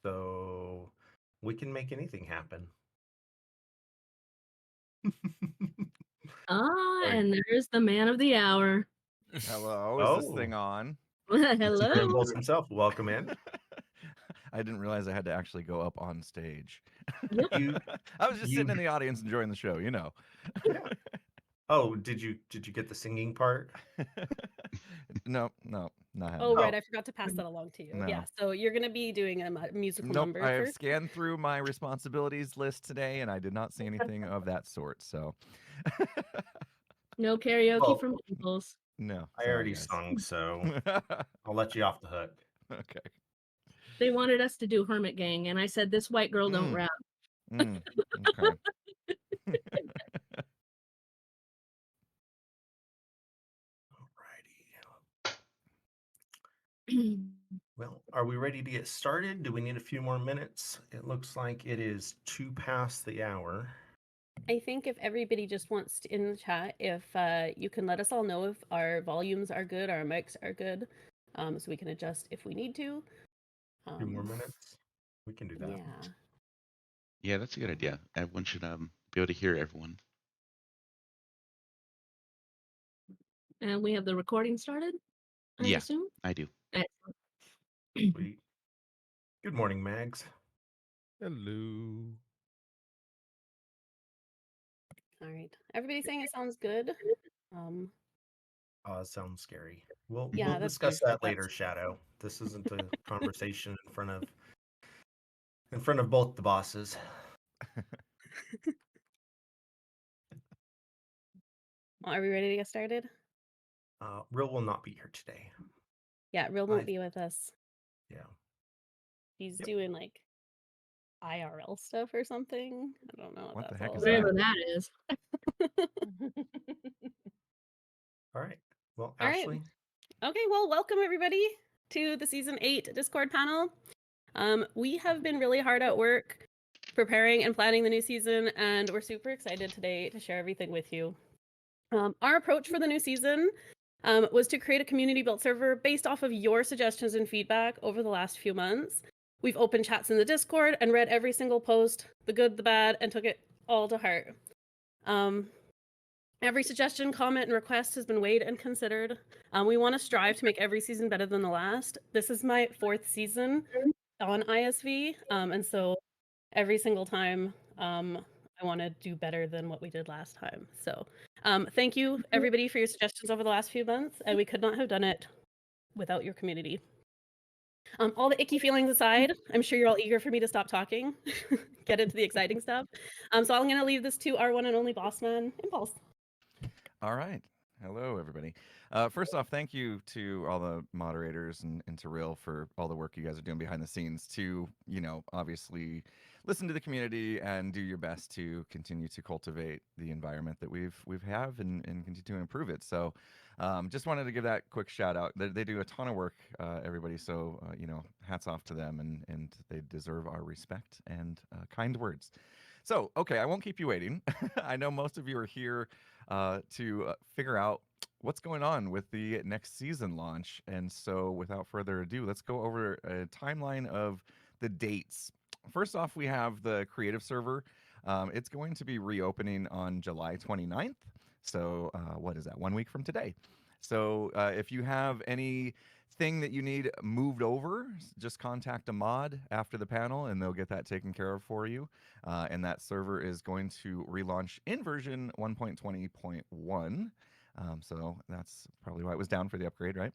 So we can make anything happen. Sorry. And there's the man of the hour. Hello, is this Oh, thing on? Mr. Hello. Impulse himself, welcome in. I didn't realize I had to actually go up on stage. Yep. You, I was just you, sitting in the audience enjoying the show, you know. yeah. Oh, did you get the singing part? No, not Oh, happening. right. Oh, I forgot to pass that along to you. Yeah. No. So you're going to be doing a musical Nope. number I have first. scanned through my responsibilities list today and I did not see anything of that sort. So, No karaoke well, from Impulse. no. I Sorry, already guys. sung, so I'll let you off the hook. Okay. They wanted us to do Hermit Gang, and I said, this white girl don't Mm. rap. Okay. Alrighty. Well, are we ready to get started? Do we need a few more minutes? It looks like it is 2 past the hour. I think if everybody just wants to, in the chat, if you can let us all know if our volumes are good, our mics are good, so we can adjust if we need to. A few more minutes. We can do that. Yeah. Yeah, that's a good idea. Everyone should be able to hear everyone. And we have the recording started, I Yeah. assume? I do. Excellent. Sweet. Good morning, Mags. Hello. All right. Everybody's saying it sounds good. Um, It sounds scary. We'll Yeah, we'll that's discuss usually that later, what's- Shadow. This isn't a conversation in front of both the bosses. Well, are we ready to get started? Real will not be here today. Yeah, Real won't be with us. Yeah. He's Yep. doing like IRL stuff or something. I don't know What the that's heck all is Whatever about. that is. All right. Well, All right. Ashley. Okay, well, welcome everybody to the season 8 Discord panel. We have been really hard at work preparing and planning the new season, and we're super excited today to share everything with you. Our approach for the new season was to create a community built server based off of your suggestions and feedback over the last few months. We've opened chats in the Discord and read every single post, the good, the bad, and took it all to heart. Every suggestion, comment, and request has been weighed and considered. We want to strive to make every season better than the last. This is my 4th season on iSV, and so every single time I want to do better than what we did last time. So thank you everybody for your suggestions over the last few months, and we could not have done it without your community. All the icky feelings aside, I'm sure you're all eager for me to stop talking, get into the exciting stuff. So I'm going to leave this to our one and only boss man, Impulse. All right. Hello, everybody. First off, thank you to all the moderators and to Real for all the work you guys are doing behind the scenes to, obviously listen to the community and do your best to continue to cultivate the environment that we've have and continue to improve it. So just wanted to give that quick shout out. They do a ton of work, everybody. So, hats off to them and they deserve our respect and kind words. So, okay, I won't keep you waiting. I know most of you are here to figure out what's going on with the next season launch. And so, without further ado, let's go over a timeline of the dates. First off, we have the creative server. It's going to be reopening on July 29th. So, what is that? 1 week from today. So, if you have anything that you need moved over, just contact a mod after the panel and they'll get that taken care of for you. And that server is going to relaunch in version 1.20.1. So that's probably why it was down for the upgrade, right?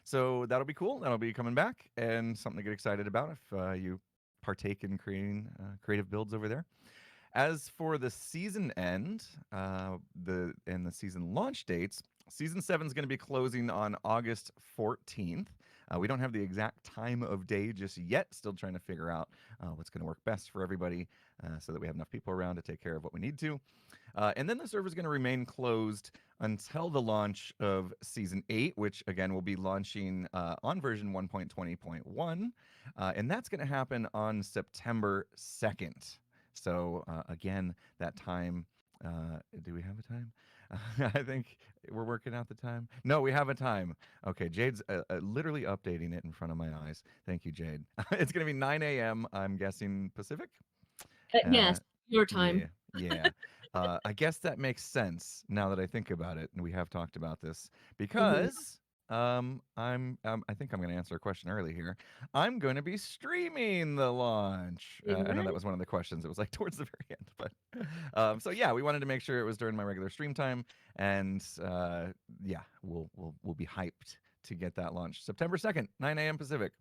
So that'll be cool. That'll be coming back and something to get excited about if you partake in creating creative builds over there. As for the season end, the season launch dates, season 7 is going to be closing on August 14th. We don't have the exact time of day just yet. Still trying to figure out what's going to work best for everybody so that we have enough people around to take care of what we need to. And then the server is going to remain closed until the launch of season 8, which again will be launching on version 1.20.1. And that's going to happen on September 2nd. So again, that time, do we have a time? I think we're working out the time. No, we have a time. Okay, Jade's literally updating it in front of my eyes. Thank you, Jade. It's going to be 9 a.m. I'm guessing Pacific. Yes, your Yeah, time. yeah. I guess that makes sense now that I think about it, and we have talked about this Mhm. because I think I'm going to answer a question early here. I'm going to be streaming the launch. I know that Right. was one of the questions. It was like towards the very end, but so yeah, we wanted to make sure it was during my regular stream time, and yeah, we'll be hyped to get that launched September 2nd, 9 a.m. Pacific.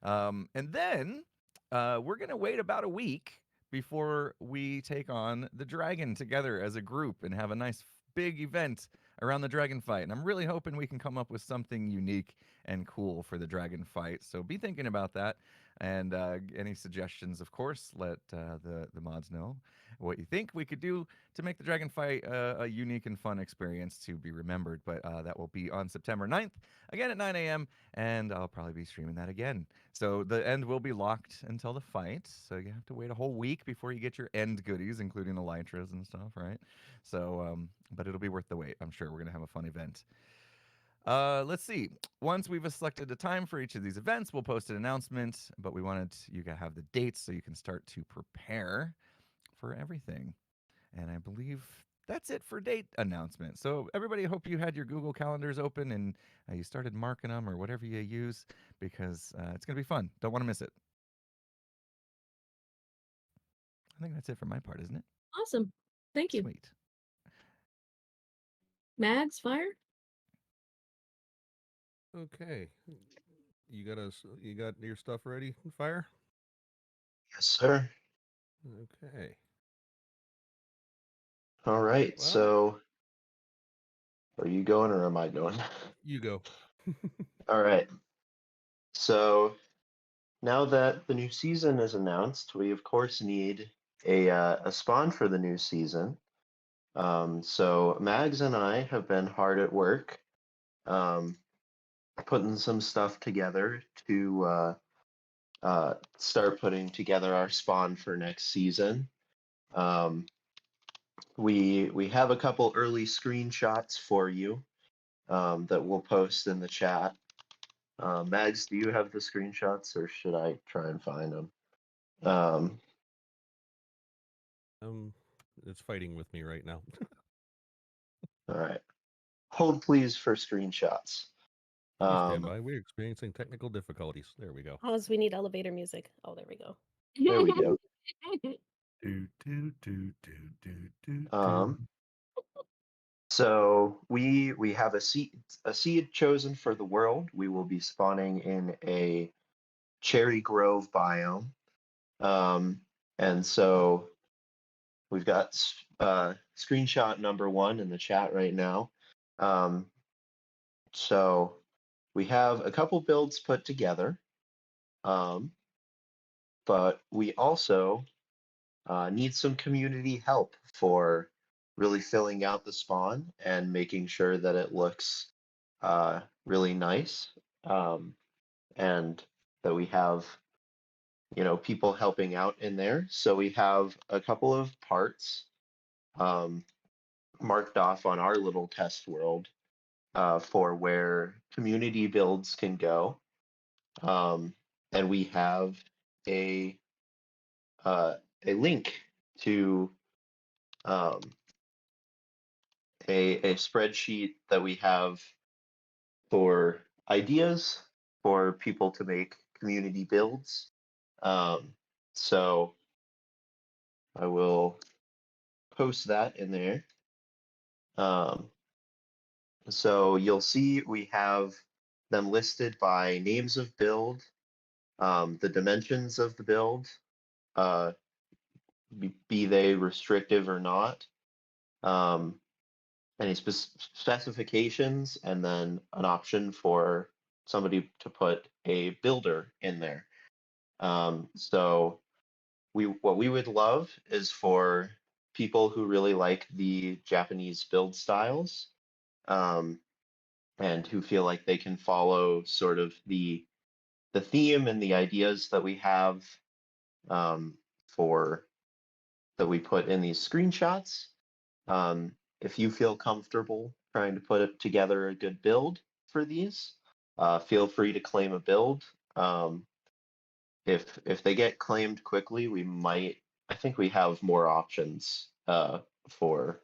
And then we're going to wait about a week before we take on the dragon together as a group and have a nice big event around the dragon fight. And I'm really hoping we can come up with something unique and cool for the dragon fight. So be thinking about that. And any suggestions, of course, let the mods know what you think we could do to make the dragon fight a unique and fun experience to be remembered. But that will be on September 9th, again at 9 a.m. And I'll probably be streaming that again. So the end will be locked until the fight. So you have to wait a whole week before you get your end goodies, including elytras and stuff, right? So, but it'll be worth the wait. I'm sure we're gonna have a fun event. Let's see. Once we've selected a time for each of these events, we'll post an announcement. But we wanted you to have the dates so you can start to prepare for everything. And I believe that's it for date announcement. So everybody, hope you had your Google calendars open and you started marking them or whatever you use because it's gonna be fun. Don't want to miss it. I think that's it for my part, isn't it? Awesome. Thank you. Sweet. Mags, fire? Okay. You got your stuff ready, Fire? Yes, sir. Okay. All right. Well, So, are you going or am I going? you go. All right. So, now that the new season is announced, we of course need a spawn for the new season. So Mags and I have been hard at work, um, putting some stuff together to start putting together our spawn for next season. Um, we have a couple early screenshots for you that we'll post in the chat. Mags, do you have the screenshots, or should I try and find them? It's fighting with me right now. All right. Hold please for screenshots. Please stand by. We're experiencing technical difficulties. There we go. Pause. We need elevator music. Oh, there we go. There we go. Do, do, do, do, do, do, Um, so we have a seed chosen for the world. We will be spawning in a cherry grove biome. And so we've got screenshot number 1 in the chat right now. So we have a couple builds put together, but we also need some community help for really filling out the spawn and making sure that it looks really nice, and that we have people helping out in there. So we have a couple of parts marked off on our little test world for where community builds can go, and we have a a link to um, a spreadsheet that we have for ideas for people to make community builds. So I will post that in there. So you'll see we have them listed by names of build, the dimensions of the build, uh, be they restrictive or not, um, any specifications, and then an option for somebody to put a builder in there. So what we would love is for people who really like the Japanese build styles, and who feel like they can follow sort of the theme and the ideas that we have, for that we put in these screenshots. if you feel comfortable trying to put together a good build for these, feel free to claim a build. If they get claimed quickly, we might. I think we have more options for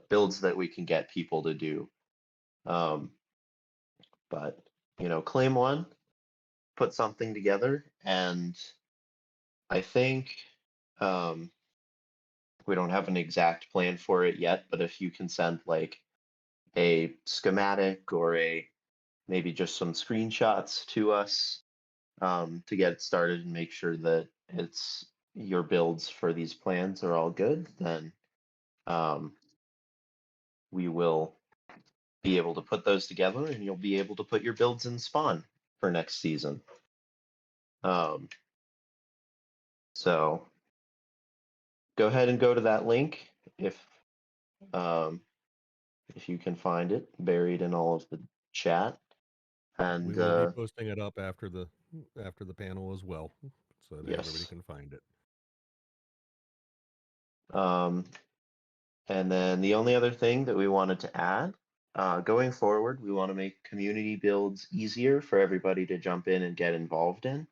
builds that we can get people to do. But claim one, put something together, and I think we don't have an exact plan for it yet. But if you can send like a schematic or maybe just some screenshots to us to get it started and make sure that it's your builds for these plans are all good, then we will be able to put those together and you'll be able to put your builds in spawn for next season. So go ahead and go to that link if you can find it buried in all of the chat. And We will be posting it up after the panel as well, so that everybody yes. can find it. And then the only other thing that we wanted to add, going forward, we want to make community builds easier for everybody to jump in and get involved in.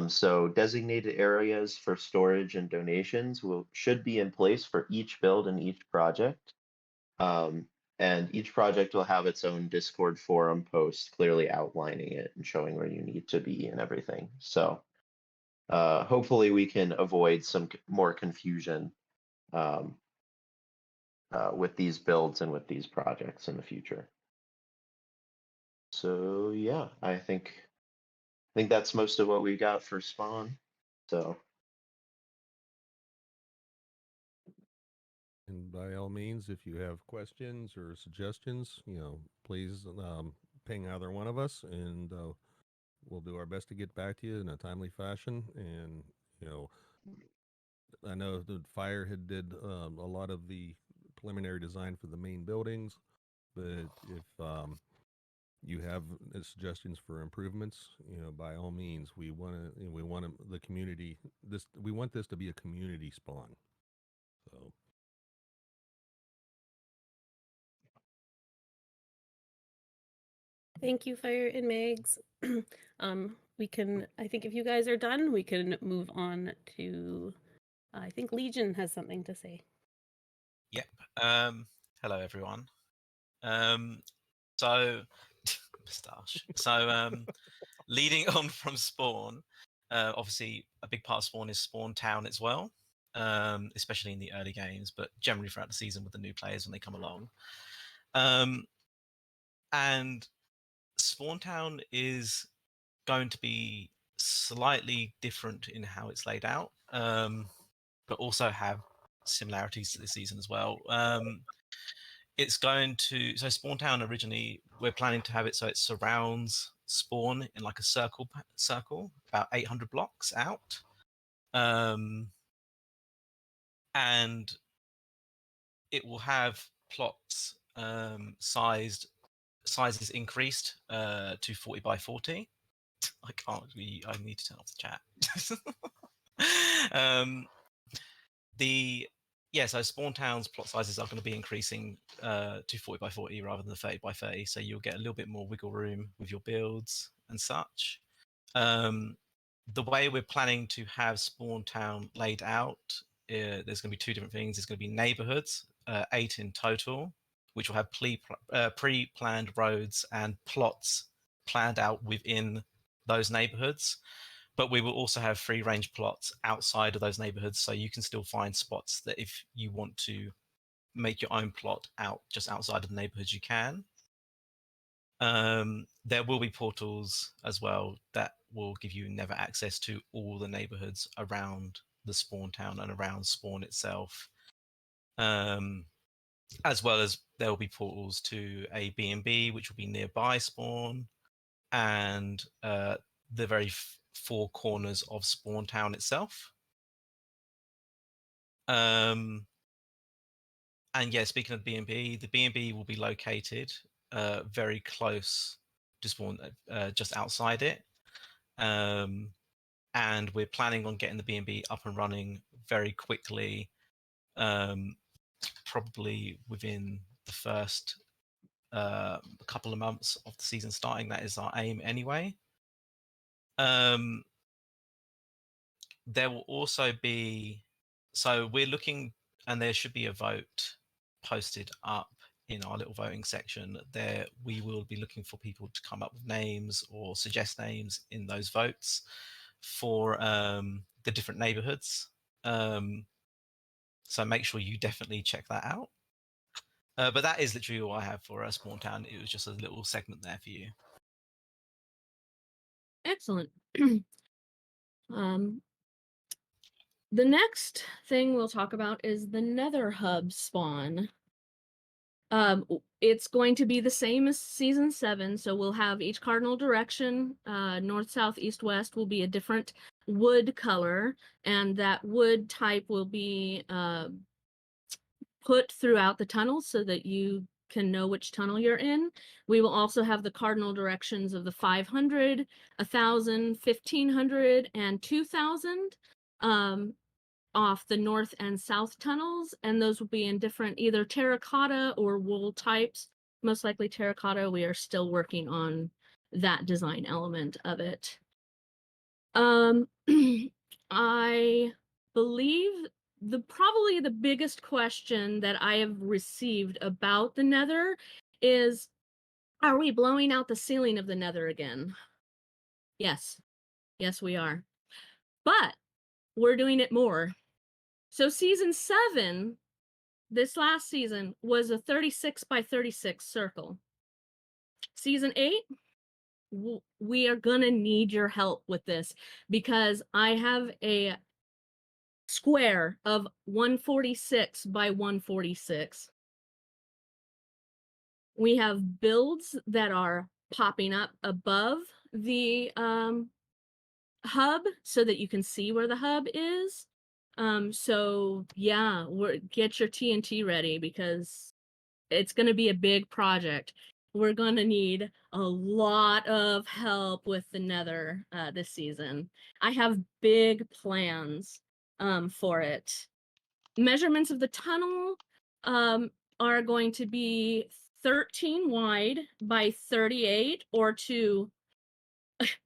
So designated areas for storage and donations should be in place for each build and each project. And each project will have its own Discord forum post clearly outlining it and showing where you need to be and everything. So hopefully we can avoid some more confusion with these builds and with these projects in the future. So yeah, I think that's most of what we got for Spawn. So. And by all means, if you have questions or suggestions, please ping either one of us, and we'll do our best to get back to you in a timely fashion. And I know the Fire had did a lot of the preliminary design for the main buildings, but if you have suggestions for improvements, by all means, we want the community. We want this to be a community spawn. So. Thank you, Fire and Megs. We can, I think if you guys are done, we can move on to, I think Legion has something to say. Yep. Hello, everyone. So, moustache. So, leading on from Spawn, obviously a big part of Spawn is Spawn Town as well, especially in the early games, but generally throughout the season with the new players when they come along. And Spawn Town is going to be slightly different in how it's laid out, but also have similarities to this season as well. It's going to, so Spawn Town originally, we're planning to have it so it surrounds Spawn in like a circle about 800 blocks out. And it will have plots sizes increased to 40 by 40. I need to turn off the chat. So Spawn Town's plot sizes are going to be increasing to 40 by 40 rather than 30 by 30, so you'll get a little bit more wiggle room with your builds and such. The way we're planning to have Spawn Town laid out, there's going to be two different things. There's going to be neighborhoods, 8 in total, which will have pre-planned roads and plots planned out within those neighborhoods. But we will also have free range plots outside of those neighborhoods, so you can still find spots that if you want to make your own plot out just outside of the neighborhoods, you can. There will be portals as well that will give you never access to all the neighborhoods around the Spawn Town and around Spawn itself. As well as there will be portals to a B&B, which will be nearby Spawn, and the very four corners of Spawn Town itself. And yeah, speaking of B&B, the B&B will be located very close to Spawn, just outside it. And we're planning on getting the B&B up and running very quickly probably within the first couple of months of the season starting. That is our aim anyway. There will also be, so we're looking, and there should be a vote posted up in our little voting section. There we will be looking for people to come up with names or suggest names in those votes for the different neighborhoods. So make sure you definitely check that out. But that is literally all I have for Spawn Town. It was just a little segment there for you. Excellent. The next thing we'll talk about is the Nether Hub spawn. It's going to be the same as season 7, so we'll have each cardinal direction, north, south, east, west will be a different wood color, and that wood type will be put throughout the tunnel so that you can know which tunnel you're in. We will also have the cardinal directions of the 500, 1,000, 1,500, and 2,000 off the north and south tunnels, and those will be in different either terracotta or wool types. Most likely terracotta. We are still working on that design element of it. I believe probably the biggest question that I have received about the Nether is, are we blowing out the ceiling of the Nether again? Yes. Yes, we are. But we're doing it more. So season 7, this last season, was a 36 by 36 circle. Season 8, we are gonna need your help with this because I have a square of 146 by 146. We have builds that are popping up above the hub so that you can see where the hub is. So yeah, get your TNT ready because it's going to be a big project. We're going to need a lot of help with the Nether this season. I have big plans for it. Measurements of the tunnel are going to be 13 wide by 38 or 2.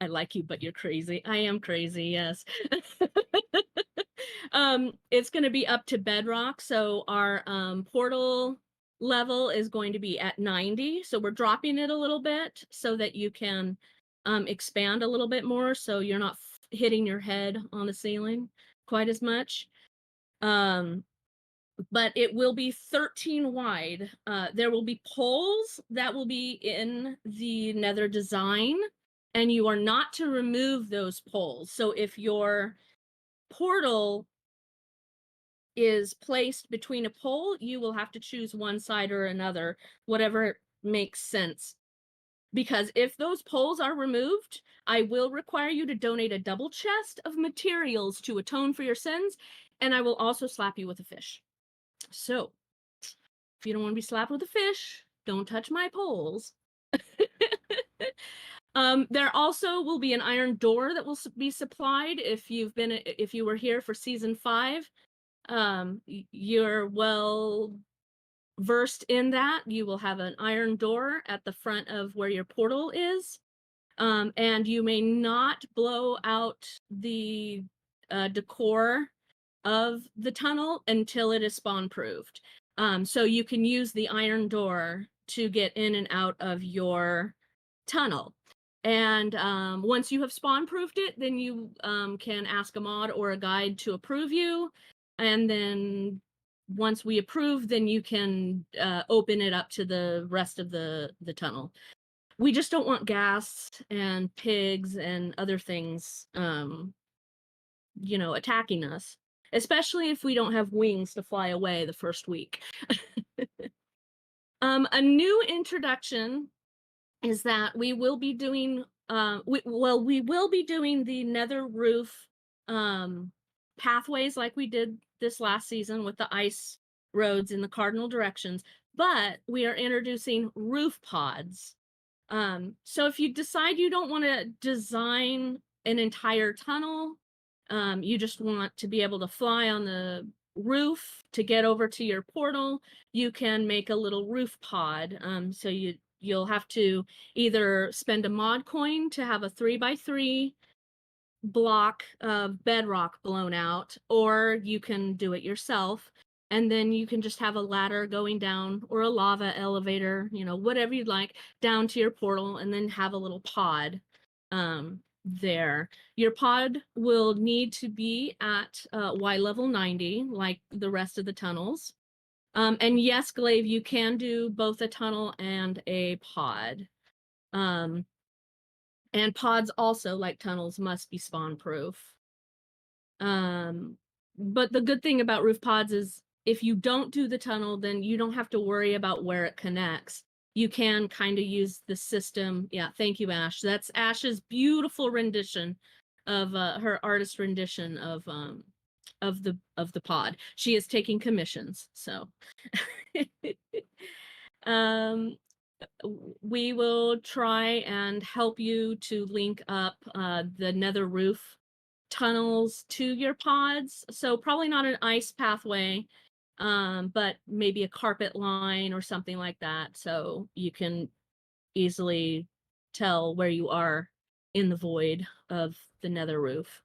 I like you, but you're crazy. I am crazy, yes. It's going to be up to bedrock, so our portal level is going to be at 90, so we're dropping it a little bit so that you can expand a little bit more so you're not hitting your head on the ceiling quite as much. But it will be 13 wide. There will be poles that will be in the Nether design, and you are not to remove those poles. So if your portal is placed between a pole, you will have to choose one side or another, whatever makes sense. Because if those poles are removed, I will require you to donate a double chest of materials to atone for your sins, and I will also slap you with a fish. So, if you don't want to be slapped with a fish, don't touch my poles. There also will be an iron door that will be supplied if you were here for season 5. You're well versed in that. You will have an iron door at the front of where your portal is. And you may not blow out the decor of the tunnel until it is spawn proofed. So you can use the iron door to get in and out of your tunnel. And once you have spawn proofed it, then you can ask a mod or a guide to approve you. And then once we approve, then you can open it up to the rest of the tunnel. We just don't want gas and pigs and other things, attacking us, especially if we don't have wings to fly away the first week. A new introduction is that we will be doing we will be doing the Nether roof pathways like we did this last season with the ice roads in the cardinal directions, but we are introducing roof pods. So if you decide you don't want to design an entire tunnel, you just want to be able to fly on the roof to get over to your portal, you can make a little roof pod. So you'll have to either spend a mod coin to have a 3x3 block of bedrock blown out, or you can do it yourself. And then you can just have a ladder going down, or a lava elevator, whatever you'd like, down to your portal, and then have a little pod there. Your pod will need to be at Y level 90, like the rest of the tunnels. And yes, Glaive, you can do both a tunnel and a pod. And pods also, like tunnels, must be spawn proof. But the good thing about roof pods is if you don't do the tunnel, then you don't have to worry about where it connects. You can kind of use the system. Yeah, thank you, Ash. That's Ash's beautiful rendition of her artist rendition of the pod. She is taking commissions, so we will try and help you to link up the nether roof tunnels to your pods. So probably not an ice pathway, but maybe a carpet line or something like that, so you can easily tell where you are in the void of the nether roof.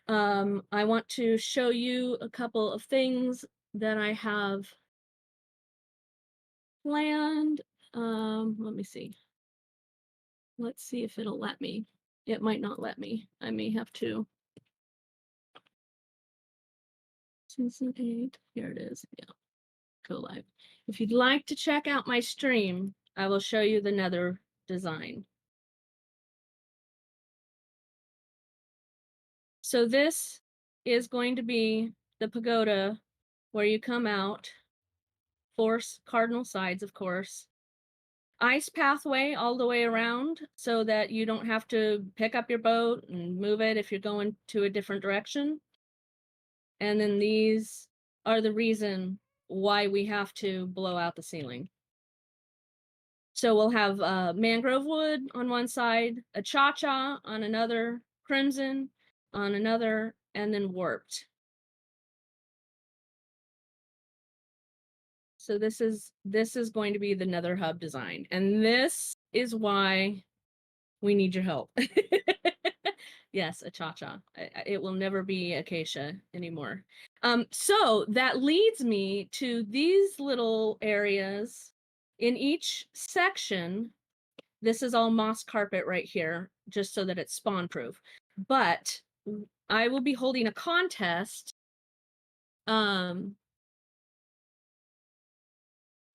I want to show you a couple of things that I have planned. Let me see. Let's see if it'll let me. It might not let me. I may have to. Season 8. Here it is. Yeah. Go live. If you'd like to check out my stream, I will show you the nether design. So this is going to be the pagoda where you come out. 4 cardinal sides, of course. Ice pathway all the way around so that you don't have to pick up your boat and move it if you're going to a different direction. And then these are the reason why we have to blow out the ceiling. So we'll have mangrove wood on one side, a cha-cha on another, crimson on another, and then warped. So this is going to be the nether hub design. And this is why we need your help. Yes, a cha-cha. It will never be acacia anymore. So that leads me to these little areas in each section. This is all moss carpet right here, just so that it's spawn proof. But I will be holding a contest.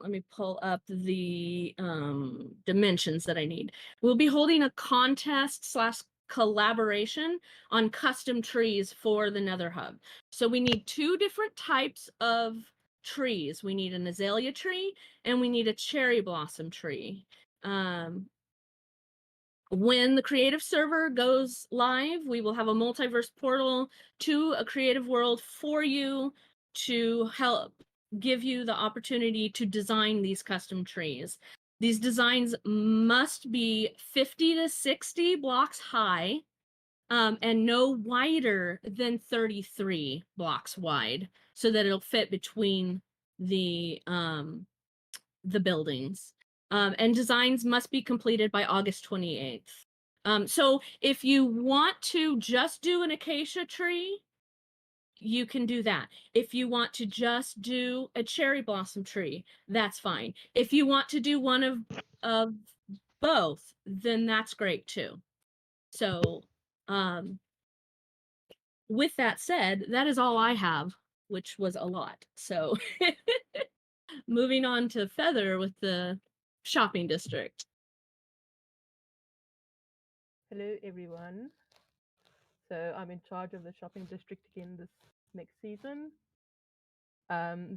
Let me pull up the dimensions that I need. We'll be holding a contest / collaboration on custom trees for the nether hub. So we need 2 different types of trees. We need an azalea tree and we need a cherry blossom tree. When the creative server goes live, we will have a multiverse portal to a creative world for you to help give you the opportunity to design these custom trees. These designs must be 50 to 60 blocks high, and no wider than 33 blocks wide, so that it'll fit between the buildings. And designs must be completed by August 28th. So if you want to just do an acacia tree, you can do that. If you want to just do a cherry blossom tree, that's fine. If you want to do one of both, then that's great too. So with that said, that is all I have, which was a lot. So moving on to Feather with the shopping district. Hello, everyone. So I'm in charge of the shopping district again this next season.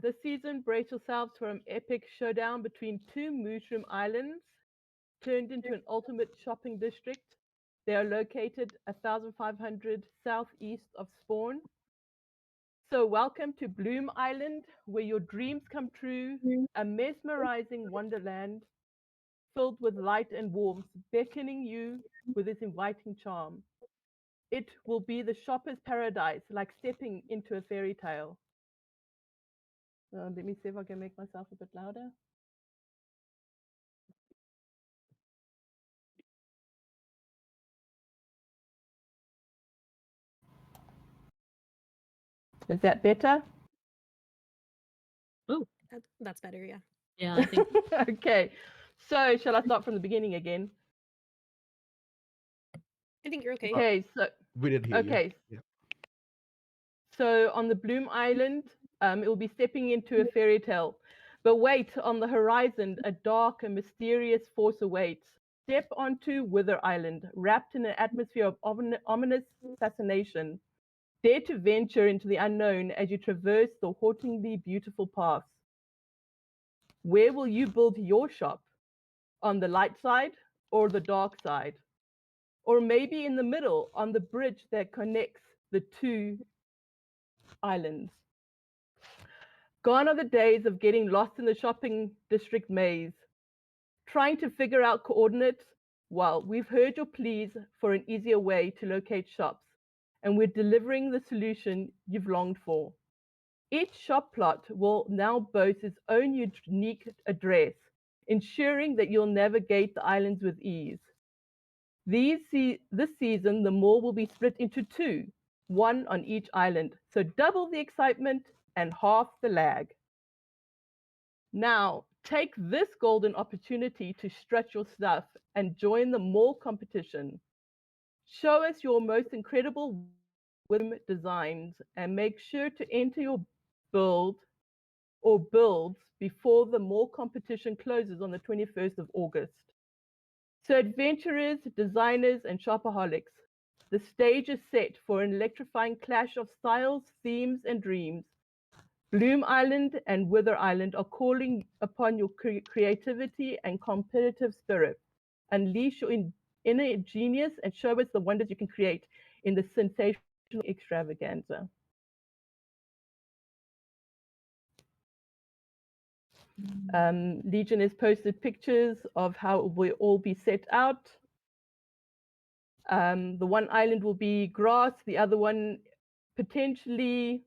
This season, brace yourselves for an epic showdown between 2 mushroom islands turned into an ultimate shopping district. They are located 1,500 southeast of Spawn. So welcome to Bloom Island, where your dreams come true, a mesmerizing wonderland filled with light and warmth, beckoning you with its inviting charm. It will be the shopper's paradise, like stepping into a fairy tale. Let me see if I can make myself a bit louder. Is that better? Oh, That's better, yeah. yeah, I think. Okay. So shall I start from the beginning again? I think you're okay. Okay. So We did hear you. okay. Yeah. So on the Bloom Island, it will be stepping into a fairy tale. But wait, on the horizon, a dark and mysterious force awaits. Step onto Wither Island, wrapped in an atmosphere of ominous fascination. Dare to venture into the unknown as you traverse the hauntingly beautiful paths. Where will you build your shop? On the light side or the dark side? Or maybe in the middle on the bridge that connects the two islands. Gone are the days of getting lost in the shopping district maze, trying to figure out coordinates. Well, we've heard your pleas for an easier way to locate shops, and we're delivering the solution you've longed for. Each shop plot will now boast its own unique address, ensuring that you'll navigate the islands with ease. This season, the mall will be split into two, one on each island, so double the excitement and half the lag. Now, take this golden opportunity to stretch your stuff and join the mall competition. Show us your most incredible designs and make sure to enter your build or builds before the mall competition closes on the 21st of August. So adventurers, designers, and shopaholics, the stage is set for an electrifying clash of styles, themes, and dreams. Bloom Island and Wither Island are calling upon your creativity and competitive spirit. Unleash your inner genius and show us the wonders you can create in the sensational extravaganza. Legion has posted pictures of how it will all be set out. The one island will be grass, the other one potentially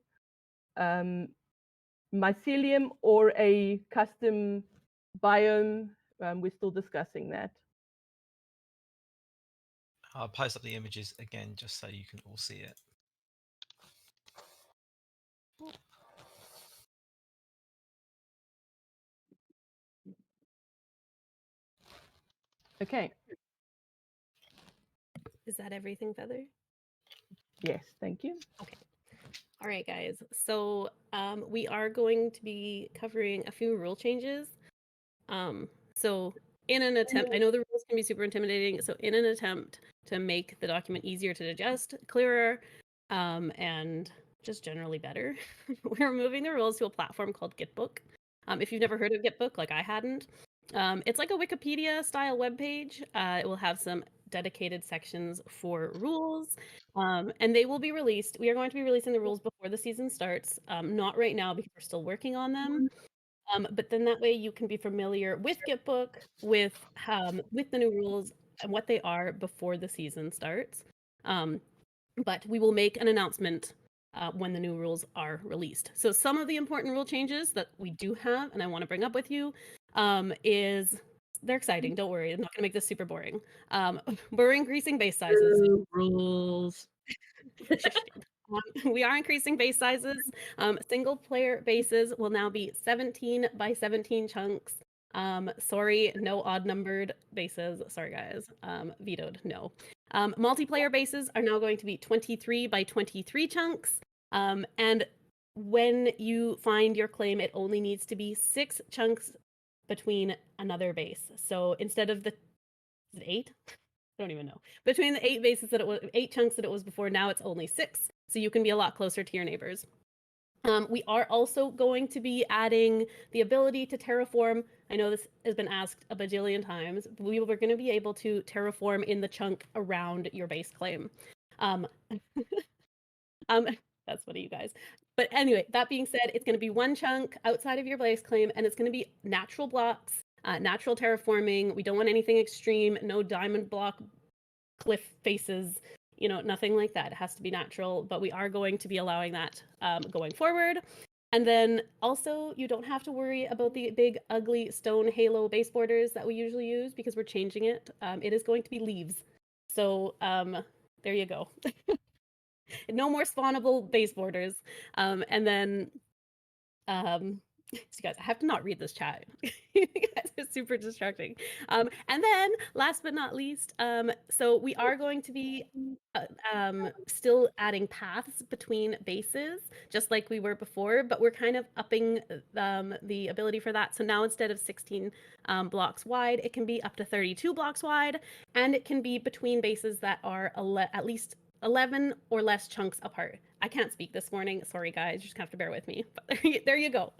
mycelium or a custom biome. We're still discussing that. I'll post up the images again just so you can all see it. Okay. Is that everything, Feather? Yes, thank you. Okay. All right, guys. So we are going to be covering a few rule changes. So in an attempt, I know the rules can be super intimidating. So in an attempt to make the document easier to digest, clearer, and just generally better, we're moving the rules to a platform called Gitbook. If you've never heard of Gitbook, like I hadn't, it's like a Wikipedia style webpage. It will have some dedicated sections for rules, and they will be released. We are going to be releasing the rules before the season starts. Not right now because we're still working on them. But then that way you can be familiar with Gitbook, with the new rules and what they are before the season starts. But we will make an announcement when the new rules are released. So some of the important rule changes that we do have, and I want to bring up with you, is they're exciting. Don't worry, I'm not going to make this super boring. We're increasing base sizes. Rules. We are increasing base sizes. Single player bases will now be 17 by 17 chunks. Sorry, no odd numbered bases. Sorry, guys. Vetoed, no. Multiplayer bases are now going to be 23 by 23 chunks. And when you find your claim, it only needs to be 6 chunks between another base. So instead of the 8? I don't even know. Between the 8 bases that it was 8 chunks that it was before, now it's only 6. So you can be a lot closer to your neighbors. We are also going to be adding the ability to terraform. I know this has been asked a bajillion times. We were going to be able to terraform in the chunk around your base claim. That's funny, you guys. But anyway, that being said, it's going to be one chunk outside of your base claim, and it's going to be natural blocks, natural terraforming. We don't want anything extreme, no diamond block cliff faces. nothing like that. It has to be natural, but we are going to be allowing that going forward. And then also, you don't have to worry about the big, ugly stone halo base borders that we usually use because we're changing it. It is going to be leaves. So there you go. No more spawnable base borders. And then so guys, I have to not read this chat. You guys are super distracting. And then last but not least, so we are going to be still adding paths between bases, just like we were before, but we're kind of upping the ability for that. So now instead of 16 blocks wide, it can be up to 32 blocks wide, and it can be between bases that are at least 11 or less chunks apart. I can't speak this morning. Sorry, guys. You're just gonna have to bear with me. But there you go.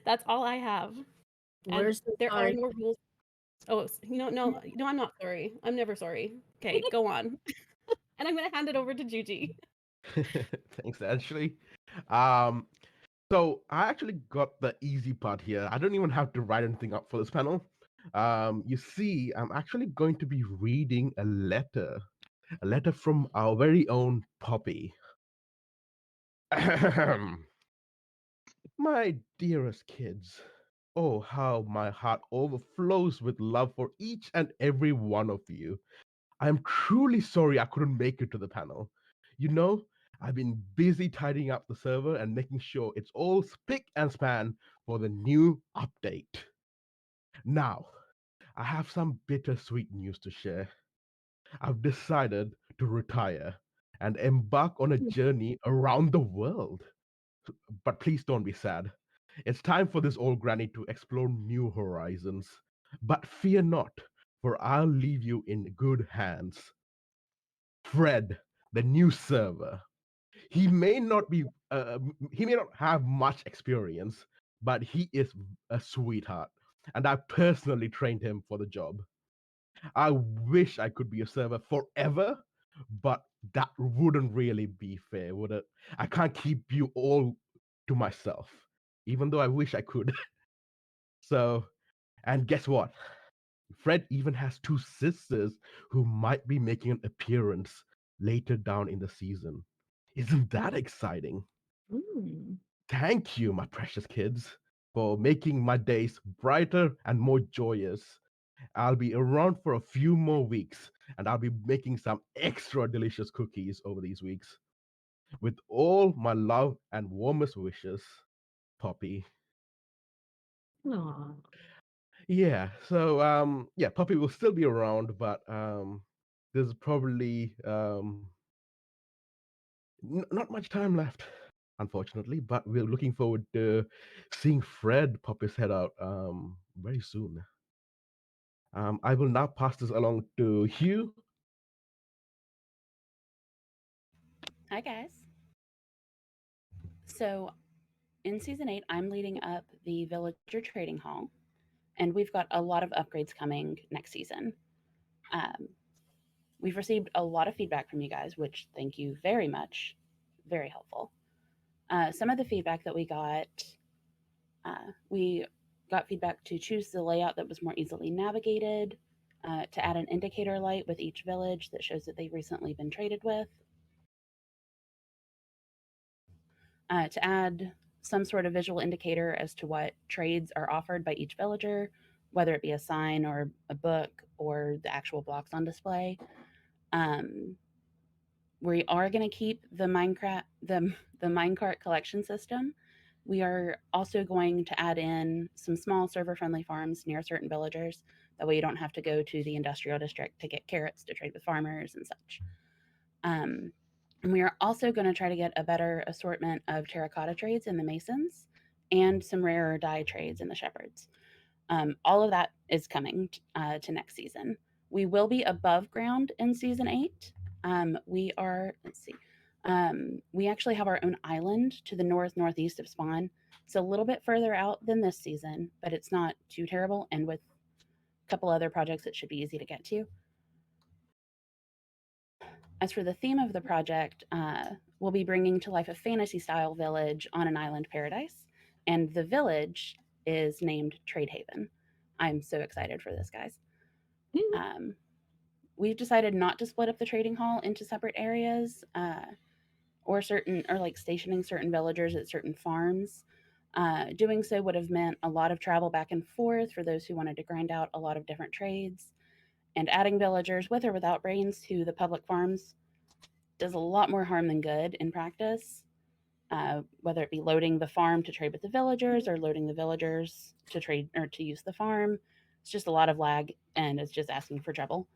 That's all I have. We're And so there sorry. are no rules. Oh, no, I'm not sorry. I'm never sorry. Okay, go on. And I'm gonna hand it over to Juji. Thanks, Ashley. Um, so I actually got the easy part here. I don't even have to write anything up for this panel. You see, I'm actually going to be reading a letter from our very own Poppy. My dearest kids, oh, how my heart overflows with love for each and every one of you. I am truly sorry I couldn't make it to the panel. You know, I've been busy tidying up the server and making sure it's all spick and span for the new update. Now, I have some bittersweet news to share. I've decided to retire and embark on a journey around the world. But please don't be sad. It's time for this old granny to explore new horizons. But fear not, for I'll leave you in good hands. Fred, the new server. He may not be, he may not have much experience, but he is a sweetheart, and I personally trained him for the job. I wish I could be a server forever, but that wouldn't really be fair, would it? I can't keep you all to myself, even though I wish I could. So, and guess what? Fred even has two sisters who might be making an appearance later down in the season. Isn't that exciting? Mm. Thank you, my precious kids, for making my days brighter and more joyous. I'll be around for a few more weeks, and I'll be making some extra delicious cookies over these weeks. With all my love and warmest wishes, Poppy. Aw. Yeah, so yeah, Poppy will still be around, but there's probably not much time left, unfortunately. But we're looking forward to seeing Fred pop his head out very soon. I will now pass this along to Hugh. Hi, guys. So, in season 8, I'm leading up the Villager Trading Hall, and we've got a lot of upgrades coming next season. We've received a lot of feedback from you guys, which thank you very much. Very helpful. Some of the feedback that we got feedback to choose the layout that was more easily navigated, to add an indicator light with each village that shows that they've recently been traded with, to add some sort of visual indicator as to what trades are offered by each villager, whether it be a sign or a book or the actual blocks on display. We are going to keep the minecart collection system. We are also going to add in some small server-friendly farms near certain villagers. That way you don't have to go to the industrial district to get carrots to trade with farmers and such. And we are also going to try to get a better assortment of terracotta trades in the masons and some rarer dye trades in the shepherds. All of that is coming to next season. We will be above ground in season 8. We are, let's see, we actually have our own island to the northeast of spawn. It's a little bit further out than this season, but it's not too terrible. And with a couple other projects, it should be easy to get to. As for the theme of the project, we'll be bringing to life a fantasy-style village on an island paradise, and the village is named Trade Haven. I'm so excited for this, guys. we've decided not to split up the trading hall into separate areas, or like stationing certain villagers at certain farms. Doing so would have meant a lot of travel back and forth for those who wanted to grind out a lot of different trades. And adding villagers with or without brains to the public farms does a lot more harm than good in practice. Whether it be loading the farm to trade with the villagers or loading the villagers to trade or to use the farm, it's just a lot of lag and it's just asking for trouble.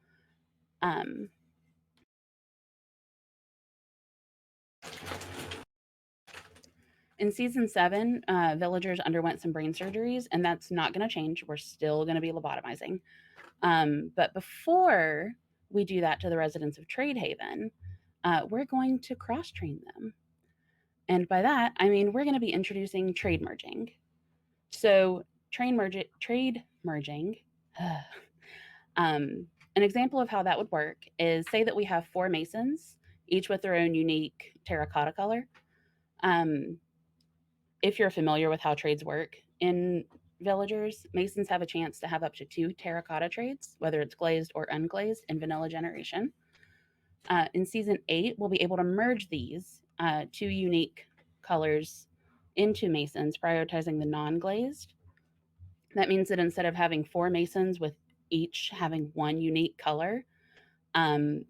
In season 7, villagers underwent some brain surgeries, and that's not going to change. We're still going to be lobotomizing. But before we do that to the residents of Trade Haven, we're going to cross-train them. And by that, I mean we're going to be introducing trade merging. So trade merging, an example of how that would work is, say that we have 4 masons, each with their own unique terracotta color. If you're familiar with how trades work in villagers, masons have a chance to have up to 2 terracotta trades, whether it's glazed or unglazed, in vanilla generation. In season 8, we'll be able to merge these 2 unique colors into masons, prioritizing the non-glazed. That means that instead of having 4 masons with each having 1 unique color,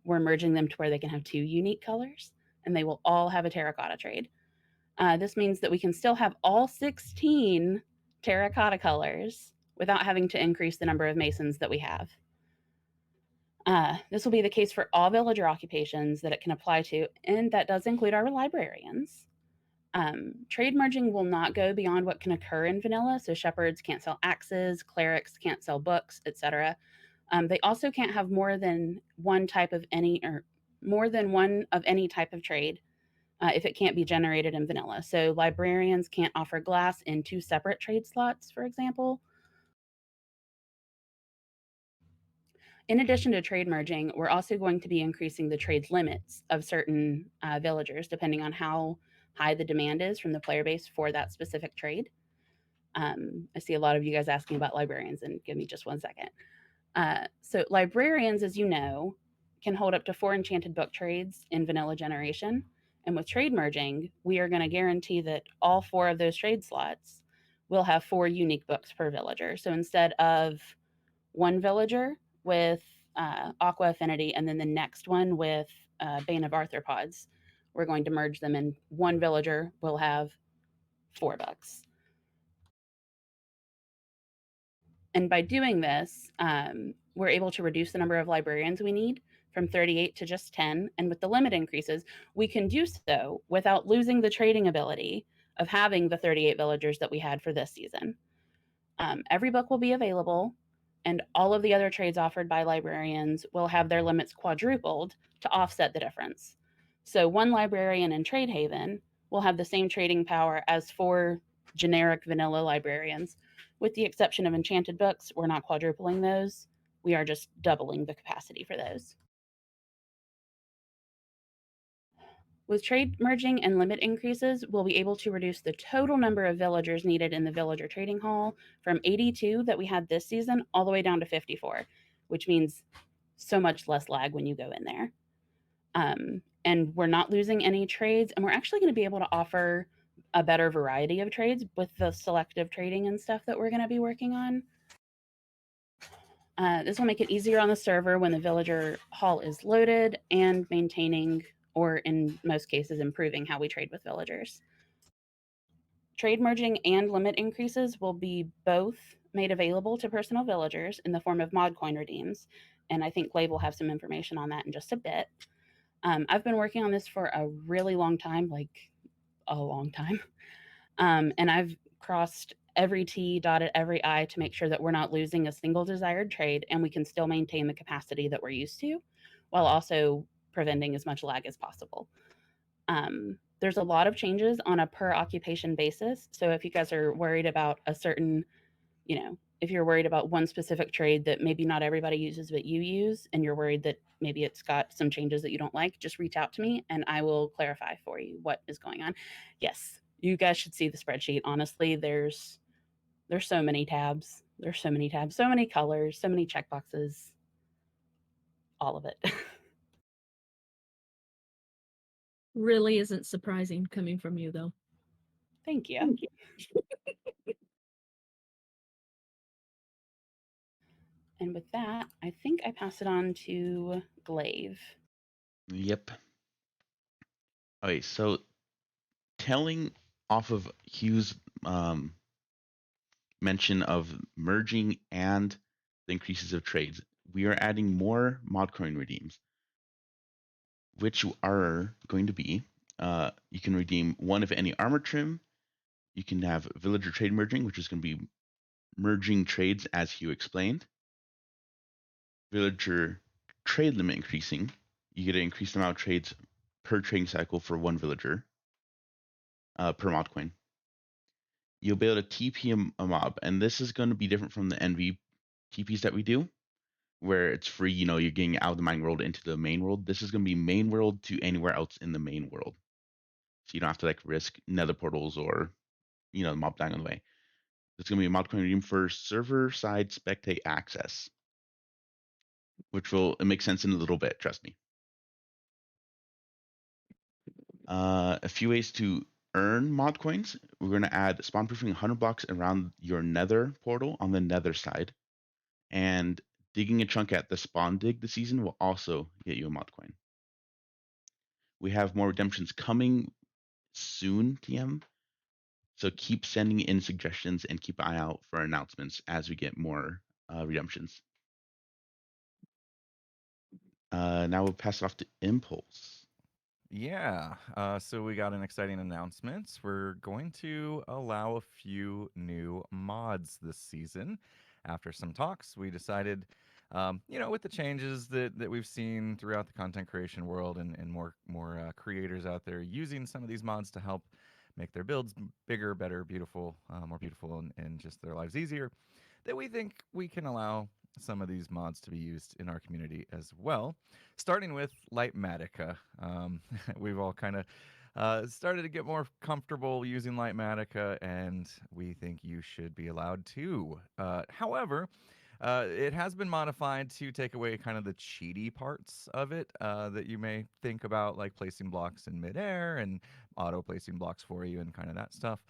we're merging them to where they can have 2 unique colors, and they will all have a terracotta trade. This means that we can still have all 16 terracotta colors without having to increase the number of masons that we have. This will be the case for all villager occupations that it can apply to, and that does include our librarians. Trade merging will not go beyond what can occur in vanilla, so shepherds can't sell axes, clerics can't sell books, etc. They also can't have more than one of any type of trade if it can't be generated in vanilla. So librarians can't offer glass in 2 separate trade slots, for example. In addition to trade merging, we're also going to be increasing the trade limits of certain villagers, depending on how high the demand is from the player base for that specific trade. I see a lot of you guys asking about librarians, and give me just one second. So librarians, as you know, can hold up to 4 enchanted book trades in vanilla generation. And with trade merging, we are going to guarantee that all 4 of those trade slots will have 4 unique books per villager. So instead of 1 villager with Aqua Affinity and then the next one with Bane of Arthropods, we're going to merge them, and 1 villager will have 4 books. And by doing this, we're able to reduce the number of librarians we need from 38 to just 10. And with the limit increases, we can do so without losing the trading ability of having the 38 villagers that we had for this season. Every book will be available, and all of the other trades offered by librarians will have their limits quadrupled to offset the difference. So 1 librarian in Trade Haven will have the same trading power as 4 generic vanilla librarians. With the exception of enchanted books, we're not quadrupling those. We are just doubling the capacity for those. With trade merging and limit increases, we'll be able to reduce the total number of villagers needed in the villager trading hall from 82 that we had this season all the way down to 54, which means so much less lag when you go in there. And we're not losing any trades, and we're actually going to be able to offer a better variety of trades with the selective trading and stuff that we're going to be working on. This will make it easier on the server when the villager hall is loaded, and maintaining, or in most cases, improving how we trade with villagers. Trade merging and limit increases will be both made available to personal villagers in the form of mod coin redeems, and I think Glaive will have some information on that in just a bit. I've been working on this for a really long time, like a long time, and I've crossed every T, dotted every I to make sure that we're not losing a single desired trade, and we can still maintain the capacity that we're used to, while also preventing as much lag as possible. There's a lot of changes on a per occupation basis. So if you guys are worried about a certain, if you're worried about one specific trade that maybe not everybody uses but you use, and you're worried that maybe it's got some changes that you don't like, just reach out to me and I will clarify for you what is going on. Yes, you guys should see the spreadsheet. Honestly, there's so many tabs. There's so many tabs, so many colors, so many checkboxes. all of it. Really isn't surprising coming from you, though. Thank you. Thank you. And with that, I think I pass it on to Glaive. Yep. Okay, so telling off of Hugh's mention of merging and the increases of trades, we are adding more mod coin redeems, which are going to be you can redeem one of any armor trim. You can have villager trade merging, which is going to be merging trades as Hugh explained. Villager trade limit increasing. You get to increase the amount of trades per trading cycle for one villager per mod coin. You'll be able to TP a mob, and this is going to be different from the NV TPs that we do, where it's free. You know, you're getting out of the mine world into the main world. This is going to be main world to anywhere else in the main world, so you don't have to like risk nether portals or the mob dying on the way. It's going to be a mod coin redeem for server side spectate access, which will make sense in a little bit. Trust me. A few ways to earn mod coins. We're going to add spawn proofing 100 blocks around your nether portal on the nether side, and digging a chunk at the spawn dig this season will also get you a mod coin. We have more redemptions coming soon, TM. So keep sending in suggestions and keep an eye out for announcements as we get more redemptions. Now we'll pass it off to Impulse. Yeah, so we got an exciting announcement. We're going to allow a few new mods this season. After some talks, we decided, with the changes that we've seen throughout the content creation world and more creators out there using some of these mods to help make their builds bigger, better, beautiful, more beautiful, and just their lives easier, that we think we can allow some of these mods to be used in our community as well. Starting with Lightmatica. We've all kind of started to get more comfortable using Lightmatica, and we think you should be allowed to. However, it has been modified to take away kind of the cheaty parts of it that you may think about, like placing blocks in midair and auto placing blocks for you and kind of that stuff.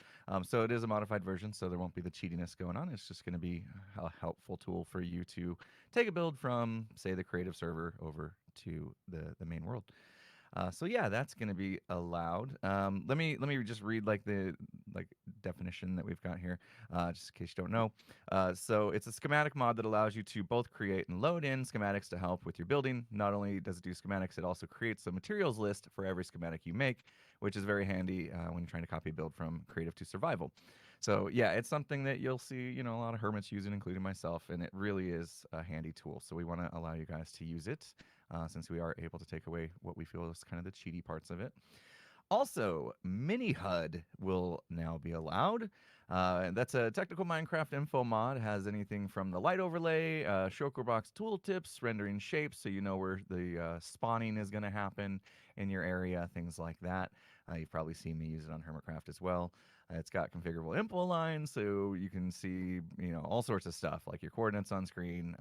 So it is a modified version, so there won't be the cheatiness going on. It's just going to be a helpful tool for you to take a build from, say, the creative server over to the main world. So yeah, that's going to be allowed. Let me just read the definition that we've got here, just in case you don't know. So it's a schematic mod that allows you to both create and load in schematics to help with your building. Not only does it do schematics, it also creates a materials list for every schematic you make, which is very handy when you're trying to copy a build from creative to survival. So yeah, it's something that you'll see, a lot of hermits using, including myself, and it really is a handy tool. So we want to allow you guys to use it. Since we are able to take away what we feel is kind of the cheaty parts of it. Also, Mini HUD will now be allowed. That's a technical Minecraft info mod. It has anything from the light overlay, shulker box tooltips, rendering shapes so you know where the spawning is going to happen in your area, things like that. You've probably seen me use it on Hermitcraft as well. It's got configurable info lines, so you can see, all sorts of stuff like your coordinates on screen.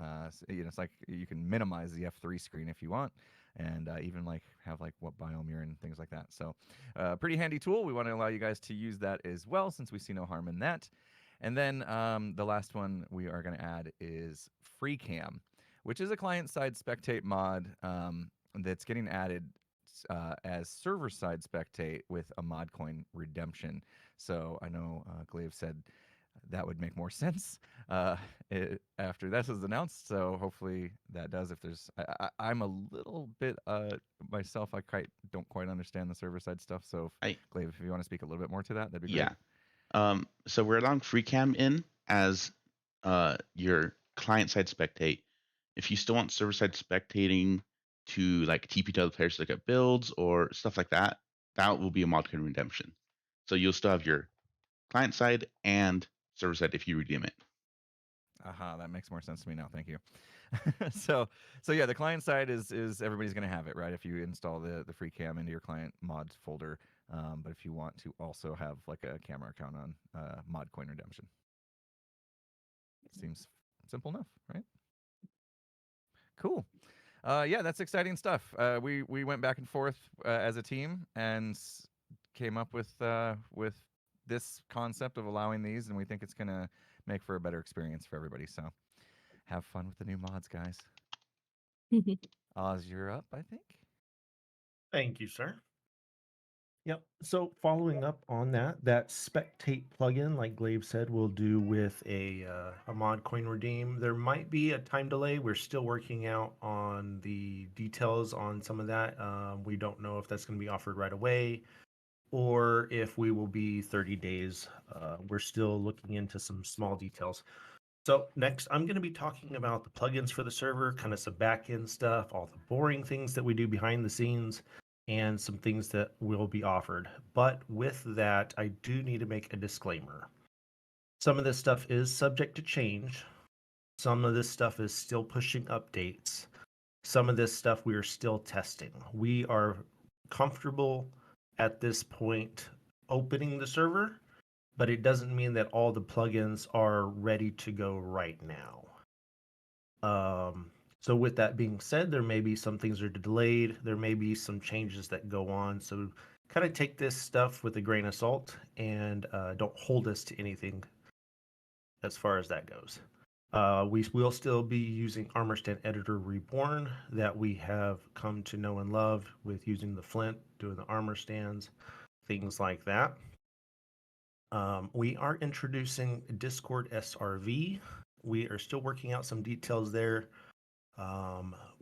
It's like you can minimize the F3 screen if you want, and even have what biome you're in, things like that. So, pretty handy tool. We want to allow you guys to use that as well, since we see no harm in that. And then the last one we are going to add is FreeCam, which is a client-side spectate mod that's getting added as server-side spectate with a mod coin redemption. So I know Glaive said that would make more sense after this is announced. So hopefully that does. If there's, I'm a little bit myself. I don't quite understand the server-side stuff. So Glaive, if you want to speak a little bit more to that, that'd be great. Yeah. So we're allowing FreeCam in as your client-side spectate. If you still want server-side spectating to TP to other players to look at builds or stuff like that, that will be a mod coin redemption. So you'll still have your client side and server side if you redeem it. Aha, that makes more sense to me now. Thank you. so yeah, the client side is everybody's going to have it, right? If you install the FreeCam into your client mods folder. But if you want to also have a camera account on mod coin redemption, seems simple enough, right? Cool. Yeah, that's exciting stuff. We went back and forth as a team and came up with this concept of allowing these, and we think it's gonna make for a better experience for everybody. So, have fun with the new mods, guys. Oz, you're up, I think. Thank you, sir. Yep. So following up on that spectate plugin, like Glaive said, we'll do with a mod coin redeem. There might be a time delay. We're still working out on the details on some of that. We don't know if that's going to be offered right away or if we will be 30 days. We're still looking into some small details. So next, I'm going to be talking about the plugins for the server, kind of some back-end stuff, all the boring things that we do behind the scenes, and some things that will be offered. But with that, I do need to make a disclaimer. Some of this stuff is subject to change. Some of this stuff is still pushing updates. Some of this stuff we are still testing. We are comfortable at this point opening the server, but it doesn't mean that all the plugins are ready to go right now. So with that being said, there may be some things are delayed. There may be some changes that go on. So kind of take this stuff with a grain of salt and don't hold us to anything as far as that goes. We will still be using Armor Stand Editor Reborn that we have come to know and love with using the flint, doing the armor stands, things like that. We are introducing Discord SRV. We are still working out some details there.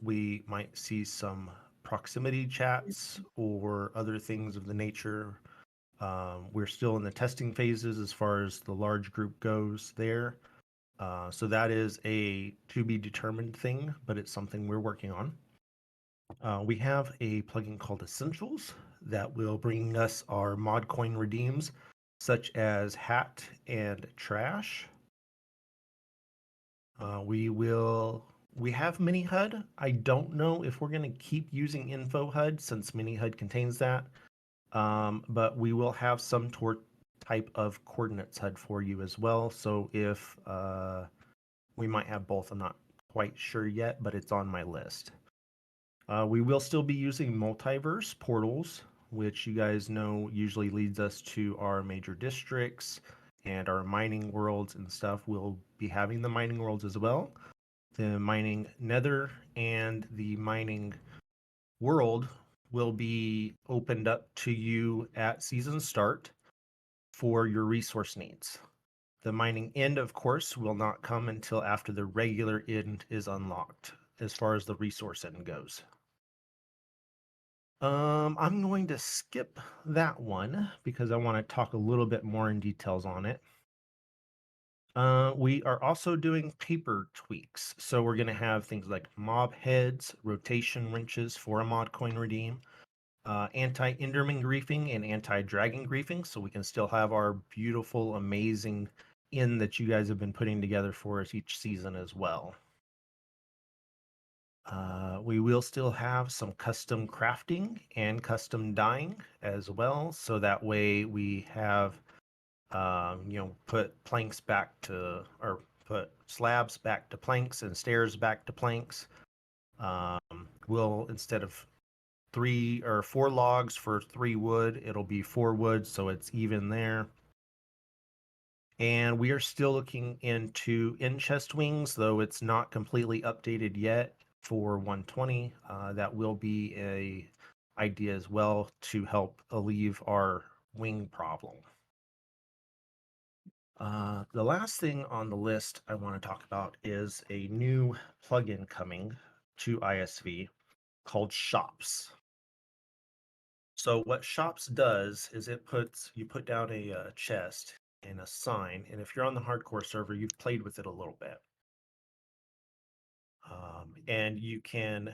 We might see some proximity chats or other things of the nature. We're still in the testing phases as far as the large group goes there. So that is a to be determined thing, but it's something we're working on. We have a plugin called Essentials that will bring us our mod coin redeems, such as hat and trash. We have mini HUD. I don't know if we're going to keep using info HUD since mini HUD contains that. But we will have some type of coordinates HUD for you as well. So if we might have both, I'm not quite sure yet, but it's on my list. We will still be using multiverse portals, which you guys know usually leads us to our major districts and our mining worlds and stuff. We'll be having the mining worlds as well. The mining nether and the mining world will be opened up to you at season start for your resource needs. The mining end, of course, will not come until after the regular end is unlocked as far as the resource end goes. I'm going to skip that one because I want to talk a little bit more in details on it. We are also doing paper tweaks. So we're going to have things like mob heads, rotation wrenches for a mod coin redeem, anti-Enderman griefing and anti-dragon griefing. So we can still have our beautiful, amazing inn that you guys have been putting together for us each season as well. We will still have some custom crafting and custom dyeing as well. So that way we have put planks back to, or put slabs back to planks and stairs back to planks. We'll, instead of 3 or 4 logs for 3 wood, it'll be 4 wood, so it's even there. And we are still looking into in-chest wings, though it's not completely updated yet for 120. That will be a idea as well to help alleviate our wing problem. The last thing on the list I want to talk about is a new plugin coming to iSV called Shops. So what Shops does is you put down a chest and a sign, and if you're on the hardcore server, you've played with it a little bit. And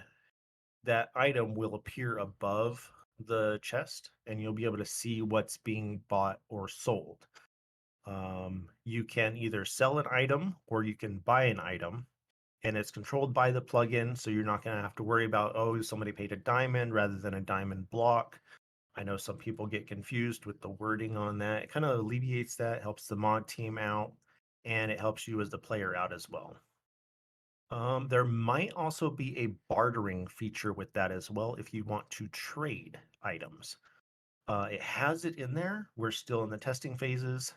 that item will appear above the chest, and you'll be able to see what's being bought or sold. You can either sell an item or you can buy an item, and it's controlled by the plugin, so you're not going to have to worry about, oh, somebody paid a diamond rather than a diamond block. I know some people get confused with the wording on that. It kind of alleviates that, helps the mod team out, and it helps you as the player out as well. There might also be a bartering feature with that as well if you want to trade items. It has it in there. We're still in the testing phases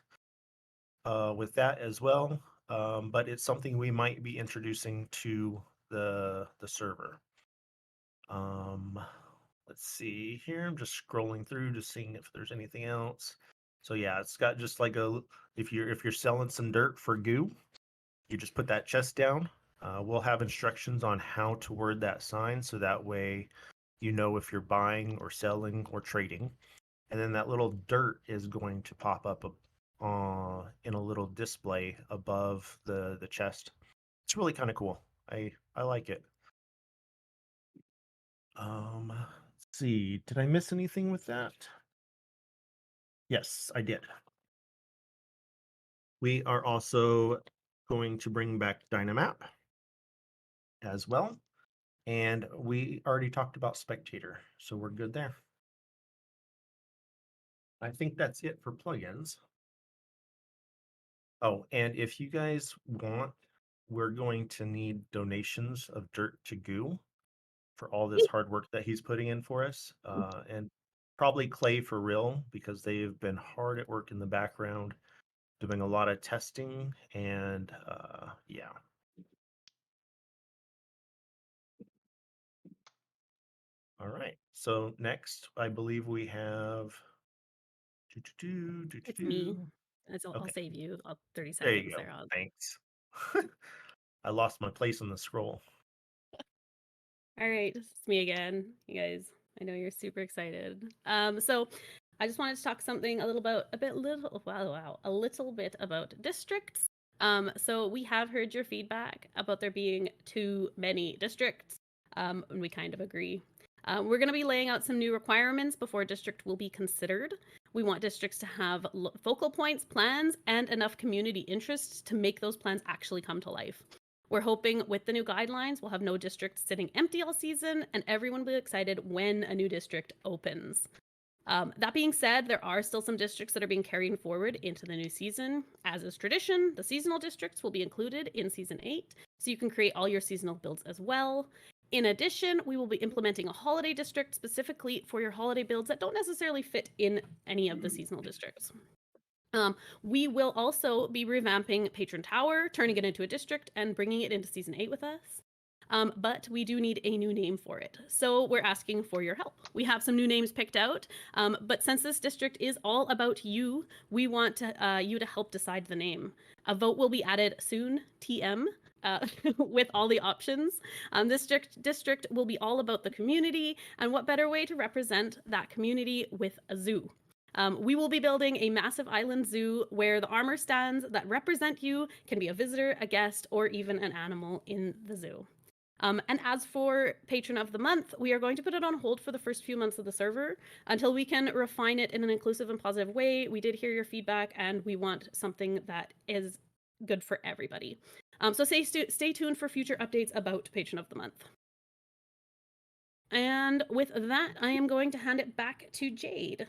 with that as well, but it's something we might be introducing to the server. Let's see here. I'm just scrolling through, just seeing if there's anything else. So yeah, it's got just like if you're selling some dirt for goo, you just put that chest down. We'll have instructions on how to word that sign, so that way you know if you're buying or selling or trading. And then that little dirt is going to pop up in a little display above the chest. It's really kind of cool. I like it. Let's see. Did I miss anything with that? Yes, I did. We are also going to bring back Dynamap as well. And we already talked about Spectator, so we're good there. I think that's it for plugins. Oh, and if you guys want, we're going to need donations of dirt to Goo for all this hard work that he's putting in for us. And probably Clay for real, because they've been hard at work in the background, doing a lot of testing, and yeah. All right. So next, I believe we have. It's me. I'll Okay. save you 30 There seconds you go. there. Thanks. I lost my place on the scroll. All right, it's me again, you guys. I know you're super excited. So I just wanted to talk a little bit about districts. So we have heard your feedback about there being too many districts, and we kind of agree. We're going to be laying out some new requirements before district will be considered. We want districts to have focal points, plans, and enough community interest to make those plans actually come to life. We're hoping with the new guidelines, we'll have no districts sitting empty all season, and everyone will be excited when a new district opens. That being said, there are still some districts that are being carried forward into the new season. As is tradition, the seasonal districts will be included in Season 8, so you can create all your seasonal builds as well. In addition, we will be implementing a holiday district specifically for your holiday builds that don't necessarily fit in any of the seasonal districts. We will also be revamping Patron Tower, turning it into a district, and bringing it into Season 8 with us. But we do need a new name for it. So we're asking for your help. We have some new names picked out, but since this district is all about you, we want you to help decide the name. A vote will be added soon, TM, with all the options. This district will be all about the community, and what better way to represent that community with a zoo. We will be building a massive island zoo where the armor stands that represent you can be a visitor, a guest, or even an animal in the zoo. And as for Patron of the Month, we are going to put it on hold for the first few months of the server until we can refine it in an inclusive and positive way. We did hear your feedback, and we want something that is good for everybody. So stay tuned for future updates about Patron of the Month. And with that, I am going to hand it back to Jade.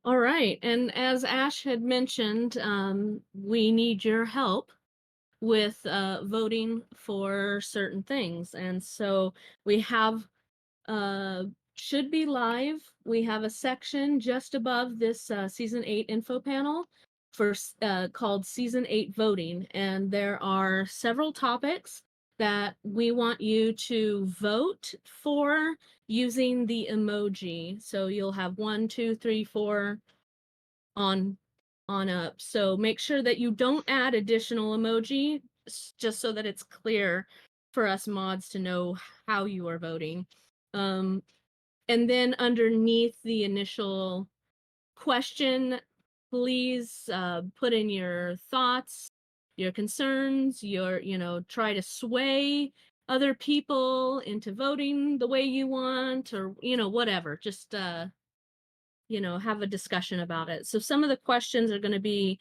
All right, and as Ash had mentioned, we need your help with voting for certain things, and so we have should be live. We have a section just above this Season 8 info panel for called Season 8 voting, and there are several topics that we want you to vote for using the emoji. So you'll have 1, 2, 3, 4 on up. So make sure that you don't add additional emoji, just so that it's clear for us mods to know how you are voting. And then underneath the initial question, please put in your thoughts, your concerns, try to sway other people into voting the way you want, or whatever. Just have a discussion about it. So some of the questions are going to be,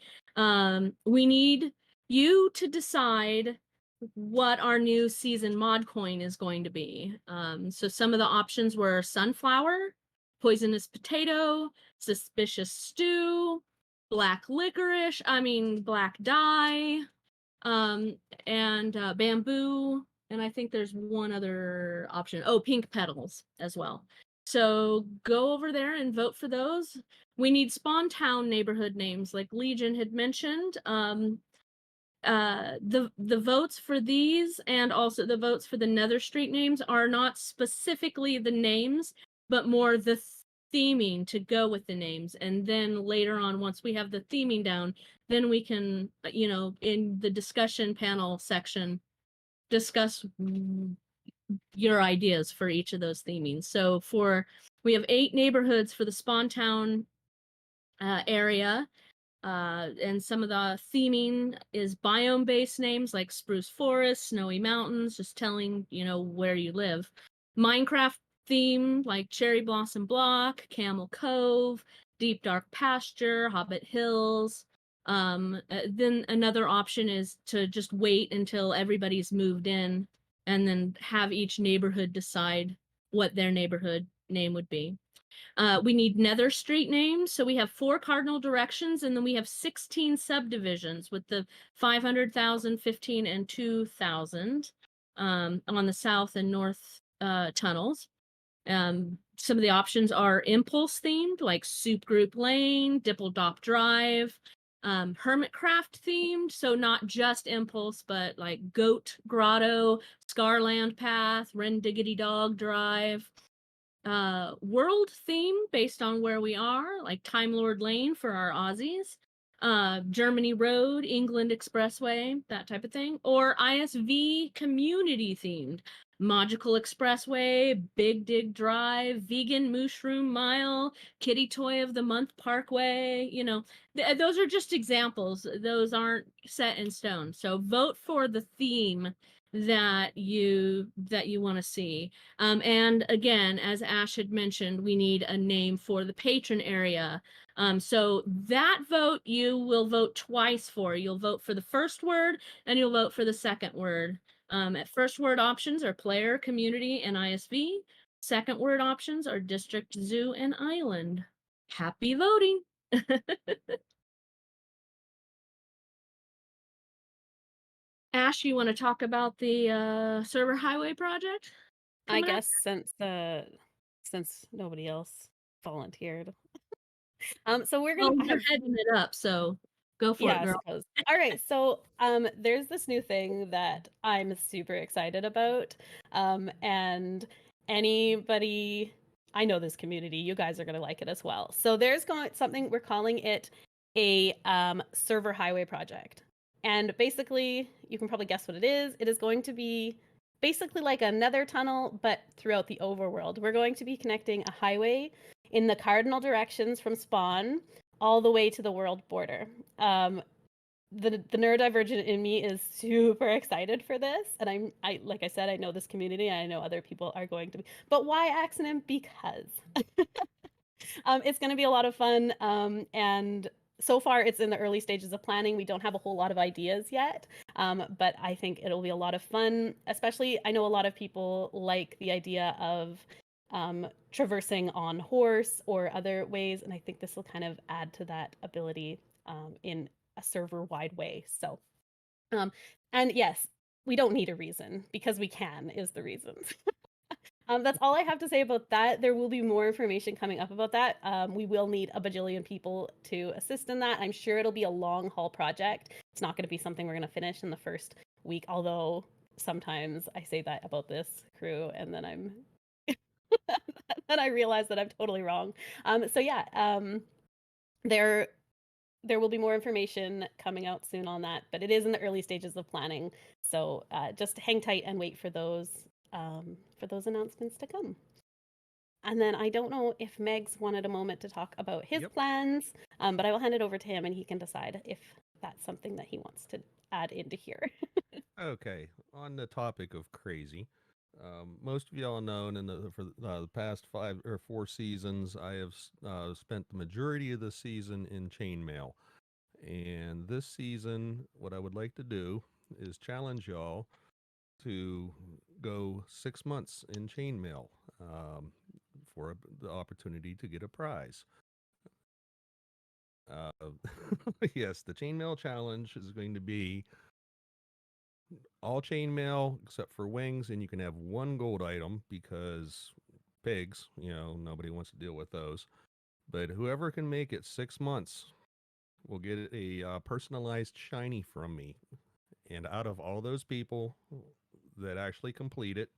we need you to decide what our new season mod coin is going to be. So some of the options were sunflower, poisonous potato, suspicious stew, black dye, and bamboo, and I think there's one other option. Oh, pink petals as well. So go over there and vote for those. We need Spawn Town neighborhood names, like Legion had mentioned. The votes for these and also the votes for the Nether Street names are not specifically the names, but more the theming to go with the names. And then later on, once we have the theming down, then we can, in the discussion panel section, discuss your ideas for each of those themings. So we have 8 neighborhoods for the Spawn Town area. And some of the theming is biome-based names like Spruce Forest, Snowy Mountains, just telling, where you live. Minecraft theme like Cherry Blossom Block, Camel Cove, Deep Dark Pasture, Hobbit Hills. Then another option is to just wait until everybody's moved in and then have each neighborhood decide what their neighborhood name would be. We need Nether Street names. So we have 4 cardinal directions, and then we have 16 subdivisions with the 500,000, 15, and 2,000 on the south and north tunnels. Some of the options are impulse themed, like Soup Group Lane, Dipple-Dop Drive, Hermitcraft themed, so not just impulse, but like Goat Grotto, Scarland Path, Ren Diggity Dog Drive. World theme based on where we are, like Time Lord Lane for our Aussies, Germany Road, England Expressway, that type of thing, or ISV community themed, Magical Expressway, Big Dig Drive, Vegan Mushroom Mile, Kitty Toy of the Month Parkway. Those are just examples. Those aren't set in stone. So vote for the theme that you want to see. And again, as Ash had mentioned, we need a name for the patron area. So that vote you will vote twice for. You'll vote for the first word and you'll vote for the second word. At first word options are player, community, and ISV. Second word options are district, zoo, and island. Happy voting. Ash, you want to talk about the server highway project? I coming up? guess since nobody else volunteered. So we're Well, gonna you're have heading it up, so go for yeah, it, I girl. suppose. All right, so there's this new thing that I'm super excited about. And anybody, I know this community, you guys are gonna like it as well. So there's something, we're calling it a server highway project. And basically, you can probably guess what it is. It is going to be basically like a nether tunnel, but throughout the overworld. We're going to be connecting a highway in the cardinal directions from spawn all the way to the world border. The neurodivergent in me is super excited for this, and I like I said, I know this community, and I know other people are going to be. But why accident? Because it's going to be a lot of fun, and so far it's in the early stages of planning. We don't have a whole lot of ideas yet, but I think it'll be a lot of fun. Especially, I know a lot of people like the idea of traversing on horse or other ways, and I think this will kind of add to that ability in a server-wide way. So, and yes, we don't need a reason because we can is the reason. That's all I have to say about that. There will be more information coming up about that. We will need a bajillion people to assist in that. I'm sure it'll be a long haul project. It's not going to be something we're going to finish in the first week, although sometimes I say that about this crew and then I'm then I realize that I'm totally wrong. So yeah, there will be more information coming out soon on that, but it is in the early stages of planning. So just hang tight and wait for those announcements to come. And then I don't know if Megs wanted a moment to talk about his plans, but I will hand it over to him and he can decide if that's something that he wants to add into here. Okay, on the topic of crazy, most of y'all know, and for the past 5 or 4 seasons, I have spent the majority of the season in chainmail. And this season, what I would like to do is challenge y'all to go 6 months in chainmail for the opportunity to get a prize. Yes, the chainmail challenge is going to be all chainmail except for wings, and you can have one gold item because pigs, nobody wants to deal with those. But whoever can make it 6 months will get a personalized shiny from me. And out of all those people that actually complete it,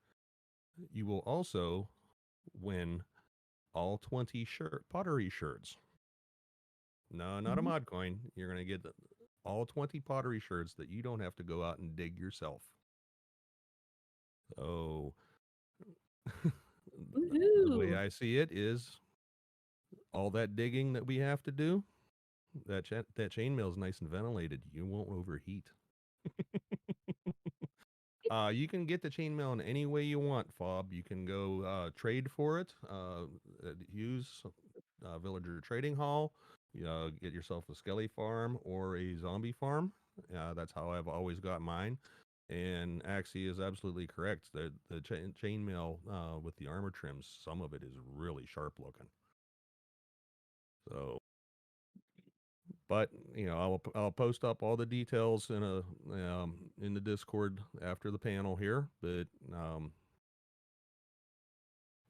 you will also win all 20 pottery shirts. No, not a mod coin. You're going to get all 20 pottery shirts that you don't have to go out and dig yourself. So the way Woohoo. I see it is all that digging that we have to do, that chainmail is nice and ventilated. You won't overheat. You can get the chainmail in any way you want, Fob. You can go trade for it. Use villager trading hall. Get yourself a skelly farm or a zombie farm. That's how I've always got mine. And Axie is absolutely correct. The chainmail with the armor trims, some of it is really sharp looking. So, but I'll post up all the details in the Discord after the panel here. But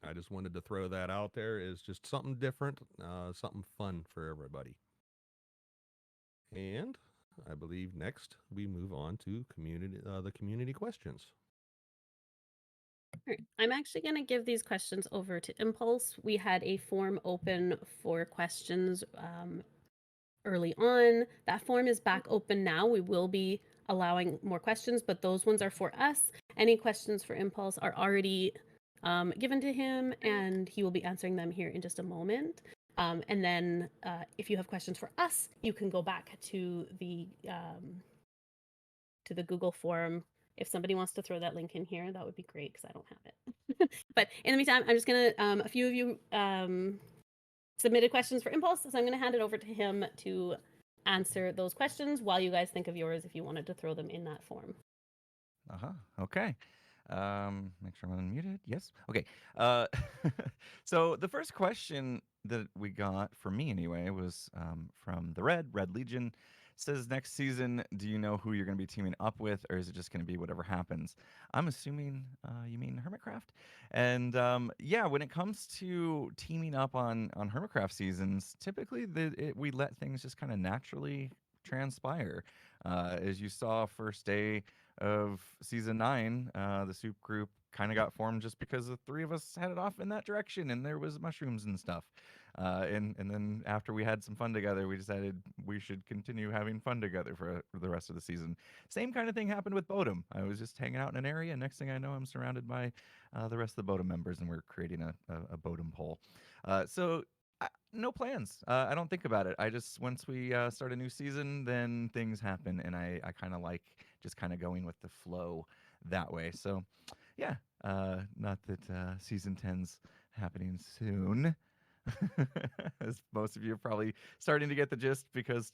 I just wanted to throw that out there as just something different, something fun for everybody. And I believe next we move on to the community questions. Alright, I'm actually going to give these questions over to Impulse. We had a form open for questions early on. That form is back open now. We will be allowing more questions, but those ones are for us. Any questions for Impulse are already given to him, and he will be answering them here in just a moment. And then if you have questions for us, you can go back to the Google form. If somebody wants to throw that link in here, that would be great because I don't have it. But in the meantime, I'm just gonna a few of you submitted questions for Impulse, so I'm gonna hand it over to him to answer those questions while you guys think of yours if you wanted to throw them in that form. Okay. Make sure I'm unmuted. Yes. Okay. So the first question that we got, for me anyway, was from the Red Legion. Says, next season, do you know who you're going to be teaming up with, or is it just going to be whatever happens? I'm assuming you mean Hermitcraft. And yeah, when it comes to teaming up on Hermitcraft seasons, typically we let things just kind of naturally transpire. As you saw first day of season 9, the soup group kind of got formed just because the three of us headed off in that direction, and there was mushrooms and stuff. And then after we had some fun together, we decided we should continue having fun together for the rest of the season. Same kind of thing happened with Bodum. I was just hanging out in an area, and next thing I know, I'm surrounded by the rest of the Bodum members, and we're creating a Bodum poll. So no plans. I don't think about it. I just, once we start a new season, then things happen, and I kind of like just kind of going with the flow that way. So yeah, not that season 10's happening soon. As most of you are probably starting to get the gist because,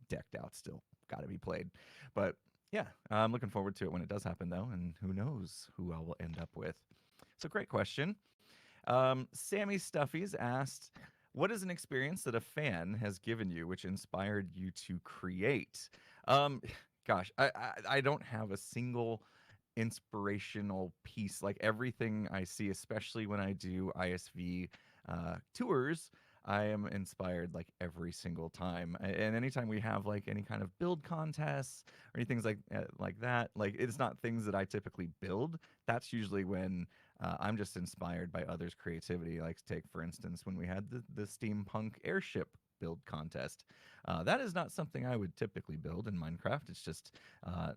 decked out still got to be played. But yeah, I'm looking forward to it when it does happen, though, and who knows who I will end up with. So great question. Sammy Stuffies asked, what is an experience that a fan has given you which inspired you to create? Gosh, I don't have a single inspirational piece. Like everything I see, especially when I do ISV tours, I am inspired like every single time. And anytime we have like any kind of build contests or anything like that, like it's not things that I typically build. That's usually when I'm just inspired by others' creativity. Like take, for instance, when we had the steampunk airship build contest. That is not something I would typically build in Minecraft. It's just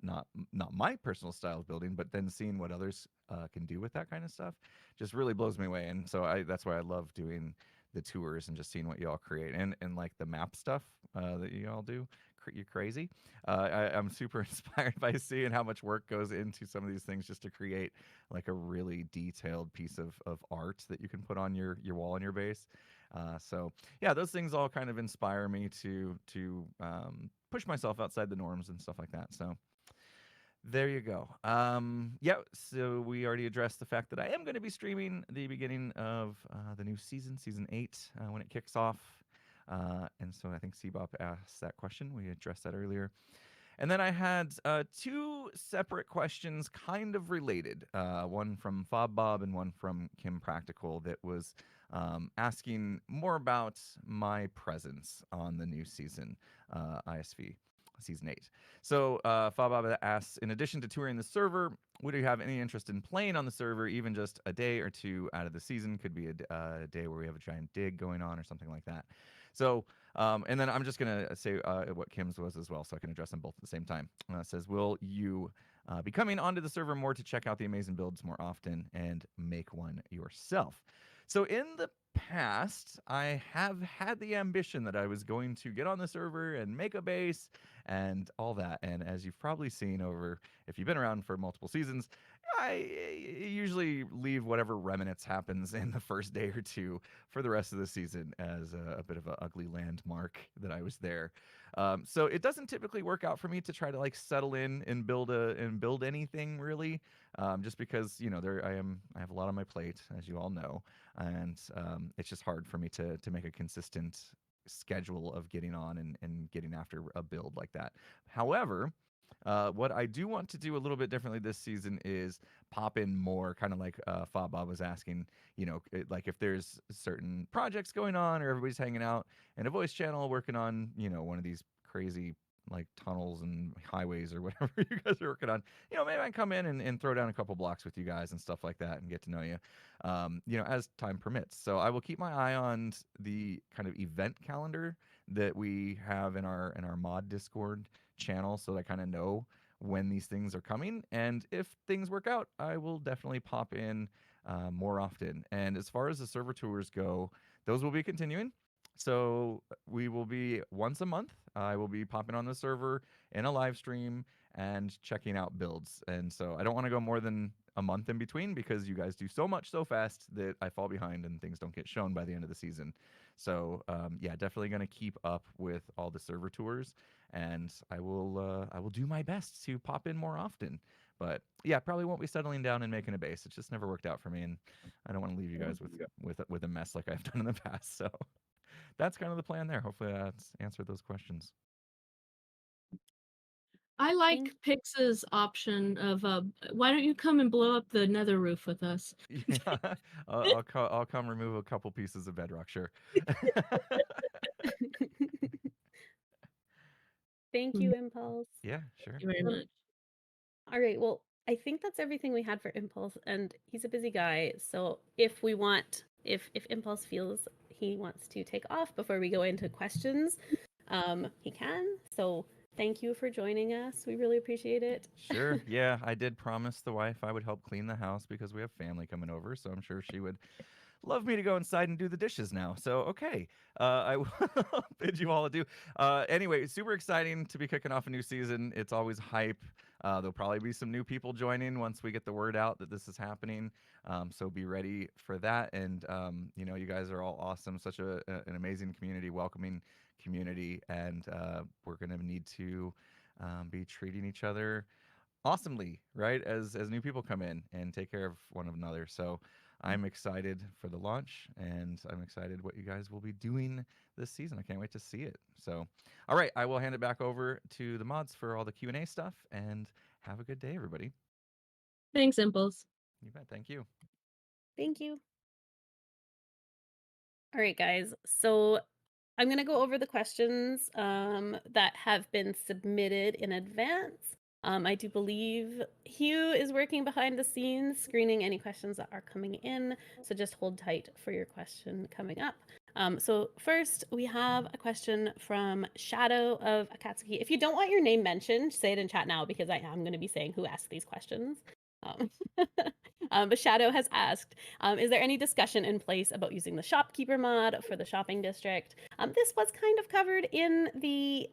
not my personal style of building, but then seeing what others can do with that kind of stuff just really blows me away. And so that's why I love doing the tours and just seeing what y'all create and like the map stuff that y'all do. You're crazy. I'm super inspired by seeing how much work goes into some of these things just to create like a really detailed piece of art that you can put on your wall in your base. So yeah, those things all kind of inspire me to push myself outside the norms and stuff like that. So there you go. Yeah, so we already addressed the fact that I am going to be streaming the beginning of the new season 8, when it kicks off. And so I think Cbop asked that question. We addressed that earlier. And then I had two separate questions, kind of related. One from Fob Bob and one from Kim Practical, that was asking more about my presence on the new season, ISV season 8. So Fob Bob asks, in addition to touring the server, would you have any interest in playing on the server, even just a day or two out of the season? Could be a day where we have a giant dig going on or something like that. So, and then I'm just going to say what Kim's was as well, so I can address them both at the same time. Says, will you be coming onto the server more to check out the amazing builds more often and make one yourself? So in the past, I have had the ambition that I was going to get on the server and make a base and all that. And as you've probably seen over, if you've been around for multiple seasons, I usually leave whatever remnants happens in the first day or two for the rest of the season as a bit of an ugly landmark that I was there. So it doesn't typically work out for me to try to like settle in and build anything really, just because I have a lot on my plate, as you all know, and it's just hard for me to make a consistent schedule of getting on and getting after a build like that. However, what I do want to do a little bit differently this season is pop in more, kind of like Fob Bob was asking, like if there's certain projects going on or everybody's hanging out in a voice channel working on, one of these crazy like tunnels and highways or whatever you guys are working on, maybe I can come in and throw down a couple blocks with you guys and stuff like that and get to know you, as time permits. So I will keep my eye on the kind of event calendar that we have in our mod Discord channel, so that I kind of know when these things are coming. And if things work out, I will definitely pop in more often. And as far as the server tours go, those will be continuing. So we will be once a month. I will be popping on the server in a live stream and checking out builds. And so I don't want to go more than a month in between, because you guys do so much so fast that I fall behind and things don't get shown by the end of the season. So yeah, definitely going to keep up with all the server tours, and I will do my best to pop in more often. But yeah, probably won't be settling down and making a base. It's just never worked out for me, and I don't want to leave you guys with a mess like I've done in the past. So that's kind of the plan there. Hopefully that's answered those questions. I like Pix's option of why don't you come and blow up the nether roof with us? Yeah, I'll come remove a couple pieces of bedrock, sure. Thank you, Impulse. Yeah, sure. Thank you very much. All right, well, I think that's everything we had for Impulse, and he's a busy guy, so if Impulse feels he wants to take off before we go into questions, he can. So thank you for joining us. We really appreciate it. Sure. Yeah, I did promise the wife I would help clean the house because we have family coming over, so I'm sure she would love me to go inside and do the dishes now. So, okay. I will bid you all adieu. Anyway, super exciting to be kicking off a new season. It's always hype. There'll probably be some new people joining once we get the word out that this is happening. So be ready for that. And, you guys are all awesome. Such an amazing community, welcoming community. And we're going to need to be treating each other awesomely, right? As new people come in and take care of one another. So I'm excited for the launch, and I'm excited what you guys will be doing this season. I can't wait to see it. So, all right, I will hand it back over to the mods for all the Q&A stuff, and have a good day, everybody. Thanks, Impulse. You bet. Thank you. Thank you. All right, guys. So I'm going to go over the questions that have been submitted in advance. I do believe Hugh is working behind the scenes, screening any questions that are coming in. So just hold tight for your question coming up. So first, we have a question from Shadow of Akatsuki. If you don't want your name mentioned, say it in chat now, because I am going to be saying who asked these questions. But Shadow has asked, is there any discussion in place about using the shopkeeper mod for the shopping district? This was kind of covered in the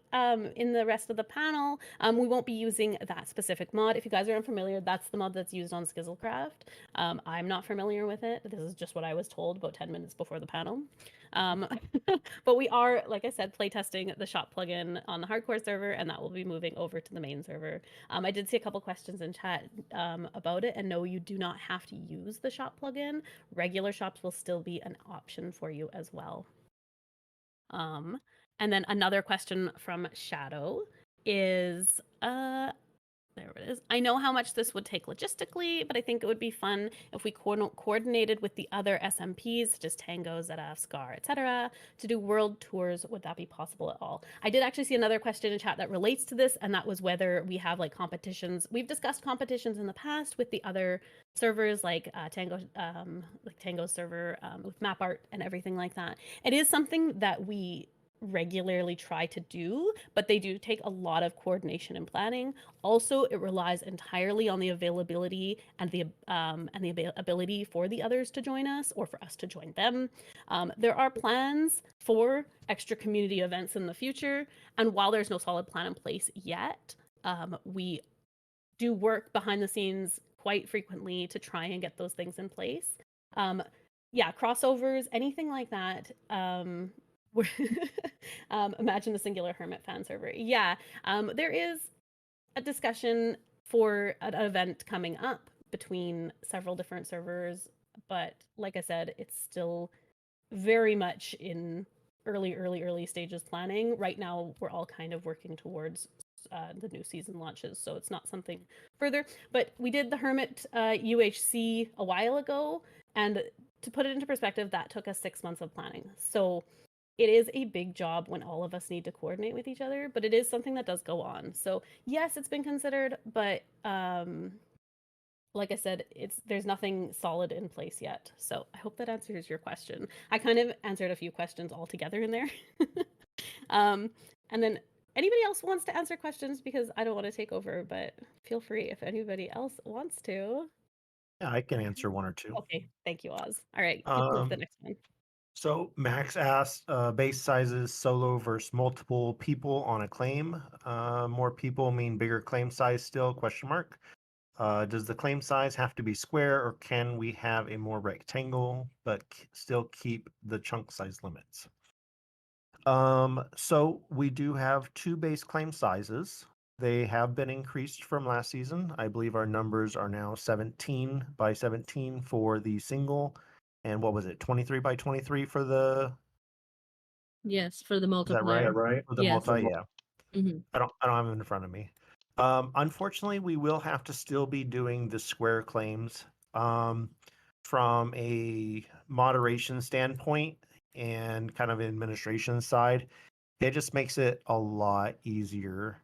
rest of the panel. We won't be using that specific mod. If you guys are unfamiliar, that's the mod that's used on Skizzlecraft. I'm not familiar with it. This is just what I was told about 10 minutes before the panel. But we are, like I said, playtesting the shop plugin on the hardcore server, and that will be moving over to the main server. I did see a couple questions in chat about it, and no, you do not have to use the shop plugin. Regular shops will still be an option for you as well. And then another question from Shadow. is there it is. I know how much this would take logistically, but I think it would be fun if we coordinated with the other SMPs, such as Tango, Zeta, Scar, etc., to do world tours. Would that be possible at all? I did actually see another question in chat that relates to this, and that was whether we have like competitions. We've discussed competitions in the past with the other servers, like Tango's server with map art and everything like that. It is something that we regularly try to do, but they do take a lot of coordination and planning. Also, it relies entirely on the availability and the ability for the others to join us or for us to join them. There are plans for extra community events in the future, and while there's no solid plan in place yet, we do work behind the scenes quite frequently to try and get those things in place. Yeah, crossovers, anything like that. Imagine the Singular Hermit fan server. Yeah, there is a discussion for an event coming up between several different servers, but like I said, it's still very much in early stages planning. Right now, we're all kind of working towards the new season launches, so it's not something further. But we did the Hermit UHC a while ago, and to put it into perspective, that took us 6 months of planning. So it is a big job when all of us need to coordinate with each other, but it is something that does go on. So yes, it's been considered, but like I said, there's nothing solid in place yet. So I hope that answers your question. I kind of answered a few questions all together in there. And then anybody else wants to answer questions, because I don't want to take over, but feel free if anybody else wants to. Yeah, I can answer one or two. Okay, thank you, Oz. All right, keep going to the next one. So Max asked, base sizes solo versus multiple people on a claim. More people mean bigger claim size still, question mark. Does the claim size have to be square, or can we have a more rectangle but still keep the chunk size limits? So we do have two base claim sizes. They have been increased from last season. I believe our numbers are now 17 by 17 for the single, and what was it, 23 by 23 for the, Yes, for the is that right? multiplier. Right. For the Yes. multi, yeah. Mhm. I don't have them in front of me. Unfortunately, we will have to still be doing the square claims. From a moderation standpoint and kind of administration side, it just makes it a lot easier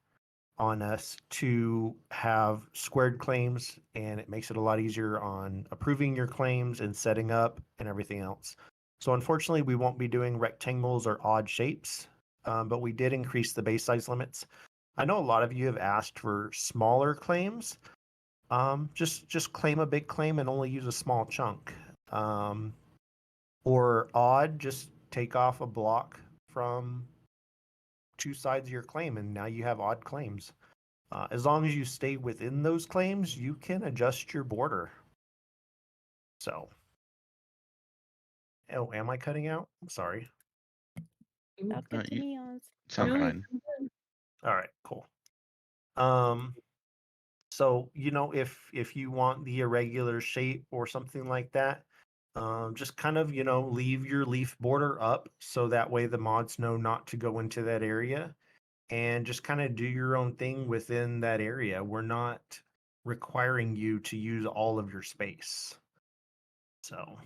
on us to have squared claims, and it makes it a lot easier on approving your claims and setting up and everything else. So unfortunately, we won't be doing rectangles or odd shapes, but we did increase the base size limits. I know a lot of you have asked for smaller claims. Just claim a big claim and only use a small chunk. Or odd, just take off a block from two sides of your claim, and now you have odd claims. As long as you stay within those claims, you can adjust your border. So, oh, am I cutting out? I'm sorry. Sounds good to me, Oz. Sound No, fine. All right, cool. So if you want the irregular shape or something like that, just kind of leave your leaf border up so that way the mods know not to go into that area, and just kind of do your own thing within that area. We're not requiring you to use all of your space. So,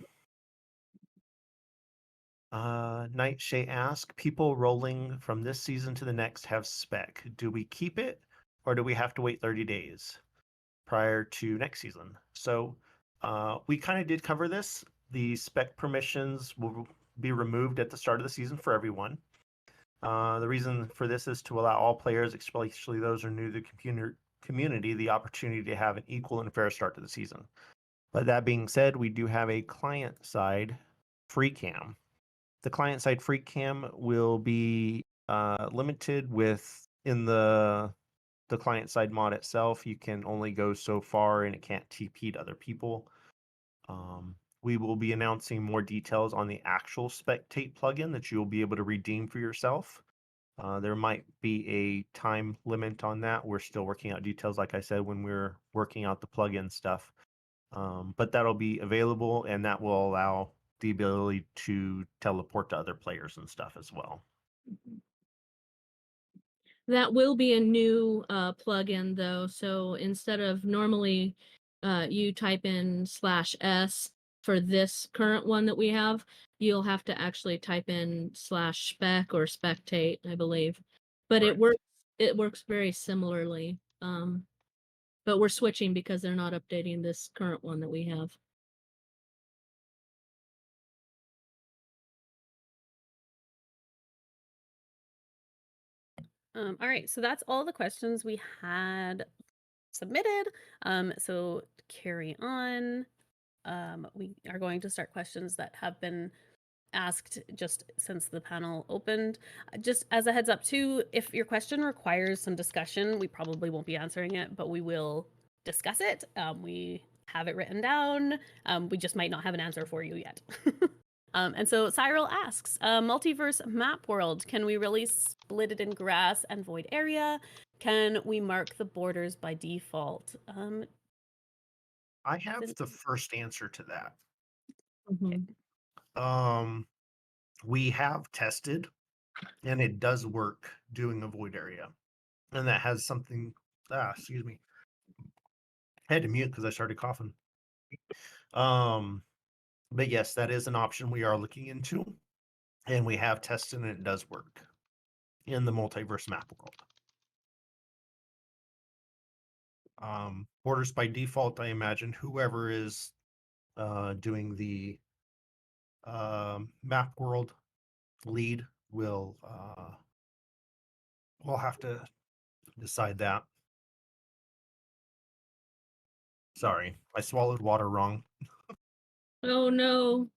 Nightshade asked, people rolling from this season to the next have spec. Do we keep it, or do we have to wait 30 days prior to next season? So we kind of did cover this. The spec permissions will be removed at the start of the season for everyone. The reason for this is to allow all players, especially those who are new to the community, the opportunity to have an equal and fair start to the season. But that being said, we do have a client-side free cam. The client-side free cam will be limited in the client-side mod itself. You can only go so far, and it can't TP to other people. We will be announcing more details on the actual Spectate plugin that you'll be able to redeem for yourself. There might be a time limit on that. We're still working out details, like I said, when we're working out the plugin stuff. But that'll be available, and that will allow the ability to teleport to other players and stuff as well. That will be a new plugin though. So instead of normally you type in /s for this current one that we have, you'll have to actually type in /spec or spectate, I believe. But Right. it works very similarly. But we're switching because they're not updating this current one that we have. All right, so that's all the questions we had submitted. So to carry on, we are going to start questions that have been asked just since the panel opened. Just as a heads up too, if your question requires some discussion, we probably won't be answering it, but we will discuss it. We have it written down. We just might not have an answer for you yet. And so Cyril asks, multiverse map world, can we really split it in grass and void area? Can we mark the borders by default? I have Then- the first answer to that. Mhm. We have tested, and it does work doing a void area, and that has something. Excuse me. I had to mute because I started coughing. But yes, that is an option we are looking into, and we have tested, and it does work in the multiverse map world. Borders by default, I imagine whoever is doing the map world lead will we'll have to decide that. Sorry, I swallowed water wrong. Oh no.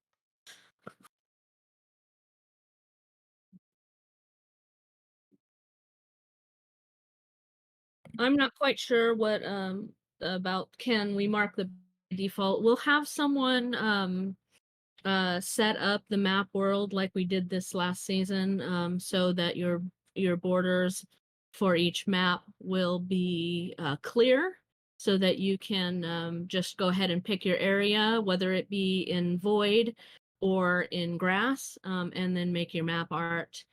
I'm not quite sure what about can we mark the default. We'll have someone set up the map world like we did this last season, so that your borders for each map will be clear, so that you can just go ahead and pick your area, whether it be in void or in grass, and then make your map art.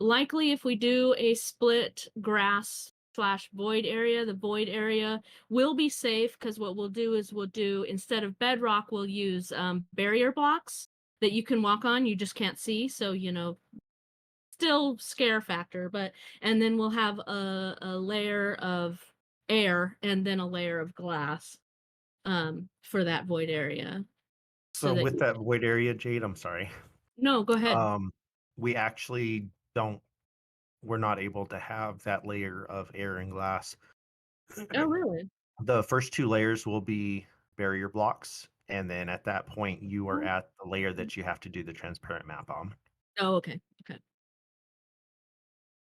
Likely if we do a split grass / void area, the void area will be safe because what we'll do is instead of bedrock, we'll use barrier blocks that you can walk on, you just can't see. So, still scare factor, and then we'll have a layer of air and then a layer of glass for that void area. So with that void area, Jade, I'm sorry. No, go ahead. We actually we're not able to have that layer of air and glass. Oh, really? The first 2 layers will be barrier blocks, and then at that point, you are at the layer that you have to do the transparent map on. Oh, okay. Okay.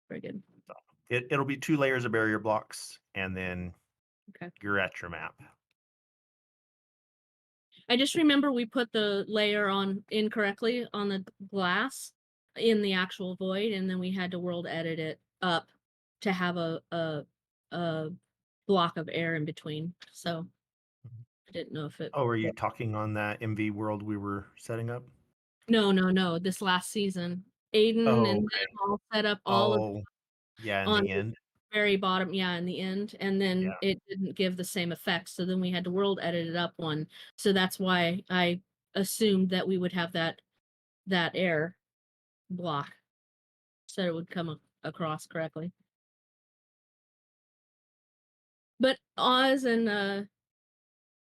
Very good. So it'll be 2 layers of barrier blocks, and then Okay. you're at your map. I just remember we put the layer on incorrectly on the glass in the actual void, and then we had to world edit it up to have a block of air in between. So I didn't know if it. Oh, are you talking on that MV world we were setting up? No. This last season, Aiden Oh, and okay. them all set up all of yeah, in on the end. very bottom, yeah, in the end, and then Yeah. it didn't give the same effect. So then we had to world edit it up one. So that's why I assumed that we would have that air block so it would come across correctly. But Oz and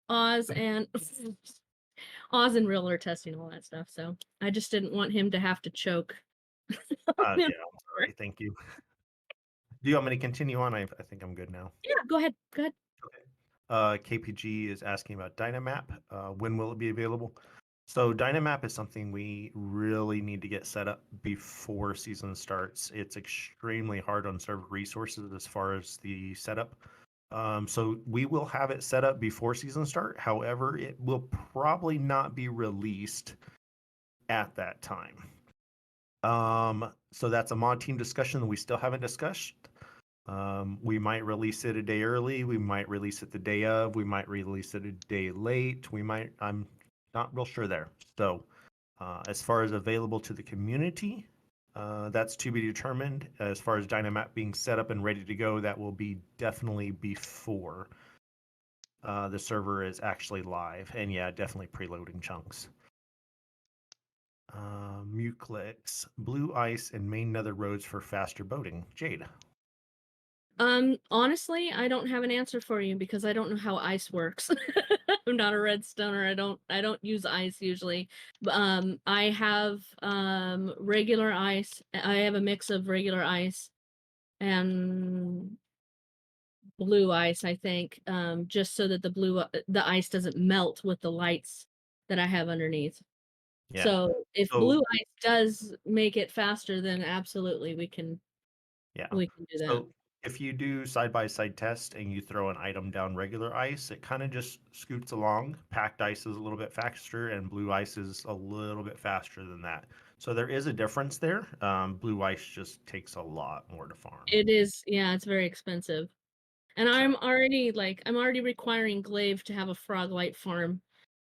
Oz and Real are testing all that stuff, so I just didn't want him to have to choke. Yeah, I'm sorry. Thank you. Do you want me to continue on? I think I'm good now. Yeah, go ahead. Go ahead. KPG is asking about Dynamap. When will it be available? So Dynamap is something we really need to get set up before season starts. It's extremely hard on server resources as far as the setup. So we will have it set up before season start. However, it will probably not be released at that time. So that's a mod team discussion that we still haven't discussed. We might release it a day early. We might release it the day of. We might release it a day late. I'm not real sure there. So as far as available to the community, That's to be determined. As far as Dynamap being set up and ready to go, that will be definitely before the server is actually live. And yeah, definitely preloading chunks. Muclix, Blue Ice, and main nether roads for faster boating. Jade. Honestly, I don't have an answer for you because I don't know how ice works. I'm not a redstoner. I don't use ice usually. I have regular ice. I have a mix of regular ice and blue ice, I think, just so that the ice doesn't melt with the lights that I have underneath. Yeah. So if So- blue ice does make it faster, then absolutely we can Yeah. do that. So if you do side-by-side test and you throw an item down regular ice, it kind of just scoots along. Packed ice is a little bit faster, and blue ice is a little bit faster than that. So there is a difference there. Blue ice just takes a lot more to farm. It is, yeah, it's very expensive. And I'm already requiring Glaive to have a frog light farm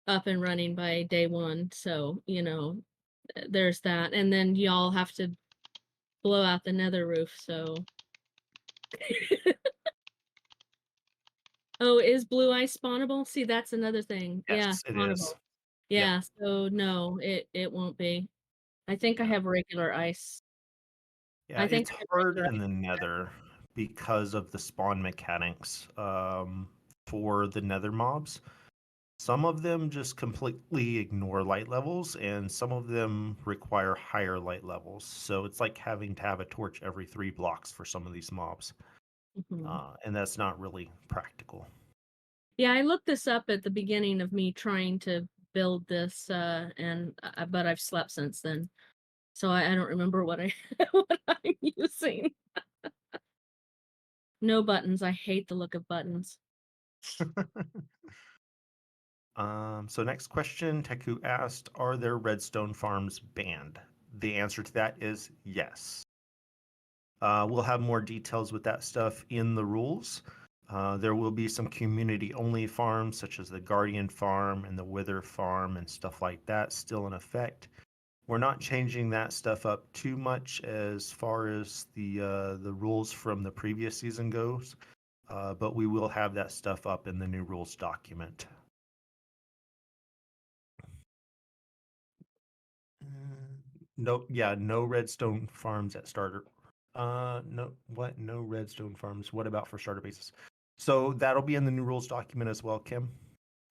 up and running by day 1. So, there's that. And then y'all have to blow out the nether roof, so Oh, is blue ice spawnable? See, that's another thing. Yes, Yeah, it spawnable. is. Yeah, so no, it won't be. I think I have regular ice. Yeah, I think it's I have hard regular in the nether because of the spawn mechanics for the nether mobs. Some of them just completely ignore light levels, and some of them require higher light levels. So it's like having to have a torch every 3 blocks for some of these mobs. And that's not really practical. Yeah, I looked this up at the beginning of me trying to build this, but I've slept since then, so I don't remember what what I'm using. No buttons. I hate the look of buttons. So next question, Teku asked, are there redstone farms banned? The answer to that is yes. We'll have more details with that stuff in the rules. There will be some community-only farms, such as the Guardian Farm and the Wither Farm and stuff like that, still in effect. We're not changing that stuff up too much as far as the rules from the previous season goes, but we will have that stuff up in the new rules document. No, yeah, no redstone farms at starter. No, what? No redstone farms. What about for starter bases? So that'll be in the new rules document as well, Kim.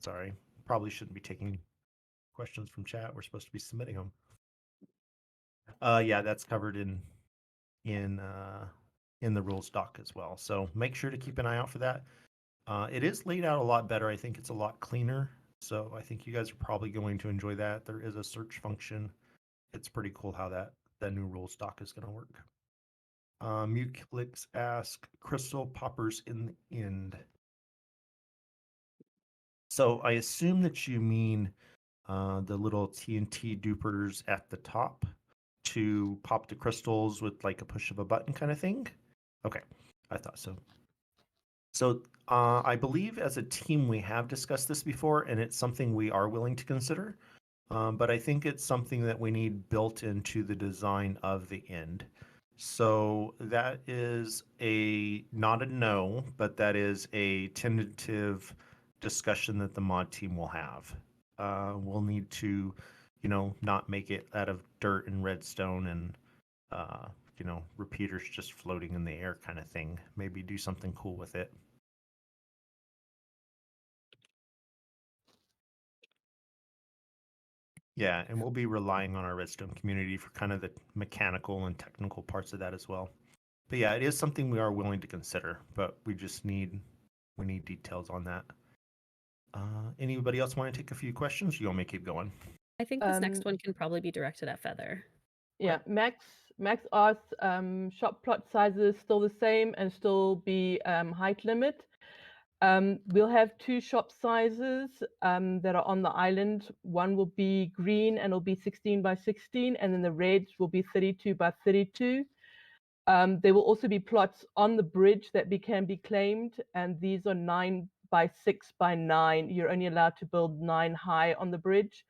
Sorry, probably shouldn't be taking questions from chat. We're supposed to be submitting them. Yeah, that's covered in the rules doc as well. So make sure to keep an eye out for that. It is laid out a lot better. I think it's a lot cleaner. So I think you guys are probably going to enjoy that. There is a search function. It's pretty cool how that new rules doc is going to work. Muclix ask crystal poppers in the end. So I assume that you mean the little TNT dupers at the top to pop the crystals with like a push of a button kind of thing. Okay, I thought so. So I believe as a team we have discussed this before, and it's something we are willing to consider. But I think it's something that we need built into the design of the end. So that is not a no, but that is a tentative discussion that the mod team will have. We'll need to, not make it out of dirt and redstone and, repeaters just floating in the air kind of thing. Maybe do something cool with it. Yeah, and we'll be relying on our redstone community for kind of the mechanical and technical parts of that as well. But yeah, it is something we are willing to consider, but we need details on that. Anybody else want to take a few questions? You want me to keep going? I think this next one can probably be directed at Feather. Yeah, Max asked, shop plot sizes still the same and still be height limit. We'll have 2 shop sizes that are on the island. One will be green and it'll be 16 by 16, and then the reds will be 32 by 32. There will also be plots on the bridge that can be claimed, and these are 9 by 6 by 9. You're only allowed to build 9 high on the bridge.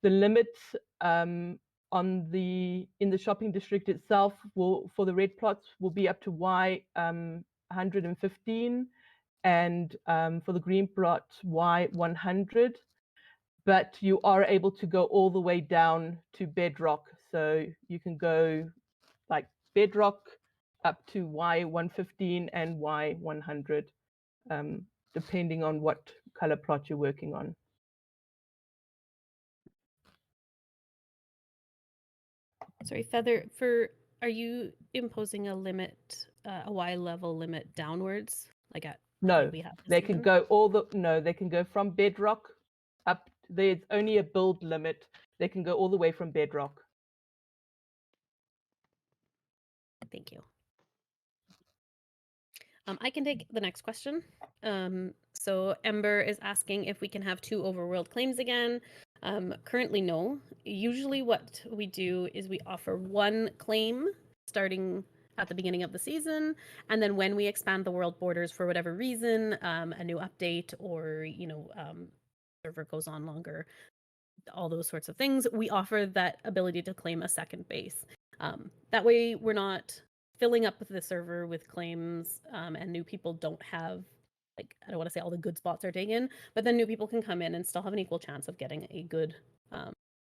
The limit on in the shopping district itself for the red plots will be up to Y 115, and for the green plot Y 100. But you are able to go all the way down to bedrock. So you can go like bedrock up to Y 115 and Y 100, depending on what color plot you're working on. Sorry, Feather, are you imposing a limit, a Y level limit downwards? Like at how No, we have this they can season? go they can go from bedrock up. There's only a build limit. They can go all the way from bedrock. Thank you. I can take the next question. So Ember is asking if we can have 2 overworld claims again. Currently, no. Usually what we do is we offer 1 claim starting at the beginning of the season, and then when we expand the world borders for whatever reason, a new update or, server goes on longer, all those sorts of things, we offer that ability to claim a second base. That way we're not filling up the server with claims, and new people don't have, like, I don't want to say all the good spots are taken, but then new people can come in and still have an equal chance of getting a good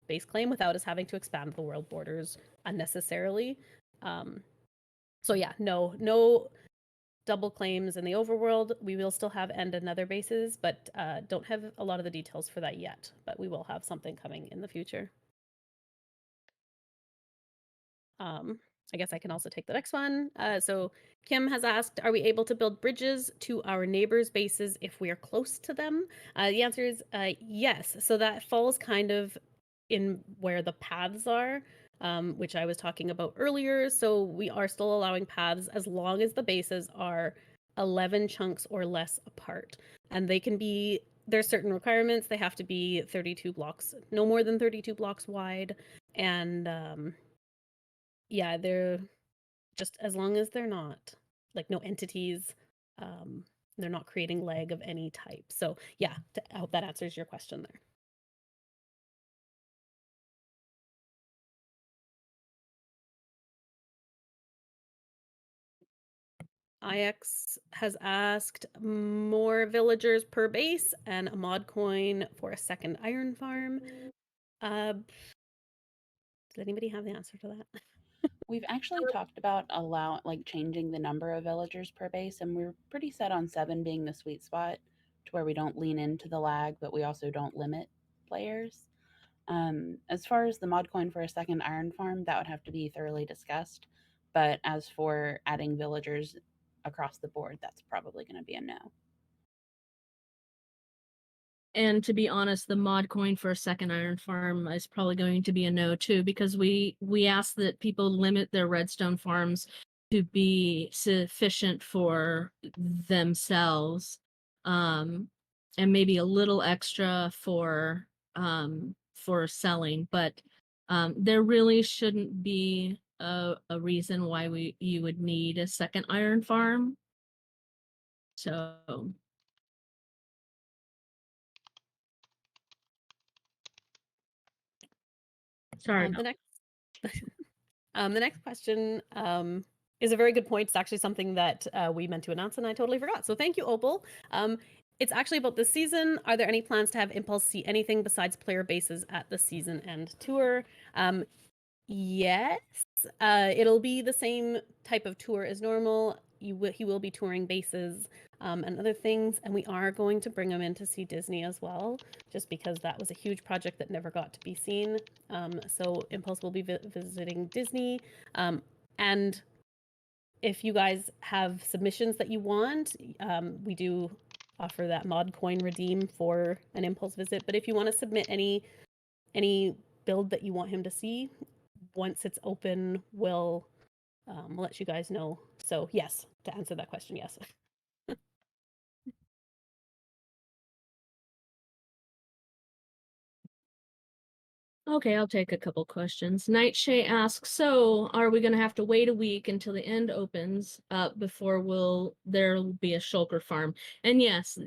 base claim without us having to expand the world borders unnecessarily. So yeah, no double claims in the overworld. We will still have end and other bases, but don't have a lot of the details for that yet, but we will have something coming in the future. I guess I can also take the next one. So Kim has asked, are we able to build bridges to our neighbors' bases if we are close to them? The answer is yes. So that falls kind of in where the paths are, which I was talking about earlier. So we are still allowing paths as long as the bases are 11 chunks or less apart. And they can be, there's certain requirements. They have to be 32 blocks, no more than 32 blocks wide. And yeah, they're just, as long as they're not like no entities, they're not creating lag of any type. So yeah, I hope that answers your question there. IX has asked more villagers per base and a mod coin for a second iron farm. Does anybody have the answer to that? We've actually talked about changing the number of villagers per base, and we're pretty set on 7 being the sweet spot to where we don't lean into the lag, but we also don't limit players. As far as the mod coin for a second iron farm, that would have to be thoroughly discussed. But as for adding villagers across the board, that's probably going to be a no. And to be honest, the mod coin for a second iron farm is probably going to be a no too, because we ask that people limit their redstone farms to be sufficient for themselves, and maybe a little extra for selling, but there really shouldn't be a reason why you would need a second iron farm. So sorry. The next question is a very good point. It's actually something that we meant to announce and I totally forgot. So thank you, Opal. It's actually about this season. Are there any plans to have Impulse see anything besides player bases at the season end tour? Yes, it'll be the same type of tour as normal. He will be touring bases and other things, and we are going to bring him in to see Disney as well, just because that was a huge project that never got to be seen. So Impulse will be visiting Disney, and if you guys have submissions that you want, we do offer that mod coin redeem for an Impulse visit. But if you want to submit any build that you want him to see, once it's open, we'll let you guys know. So yes, to answer that question, yes. Okay, I'll take a couple questions. Nightshade asks, so are we going to have to wait a week until the end opens before there'll be a shulker farm? And yes,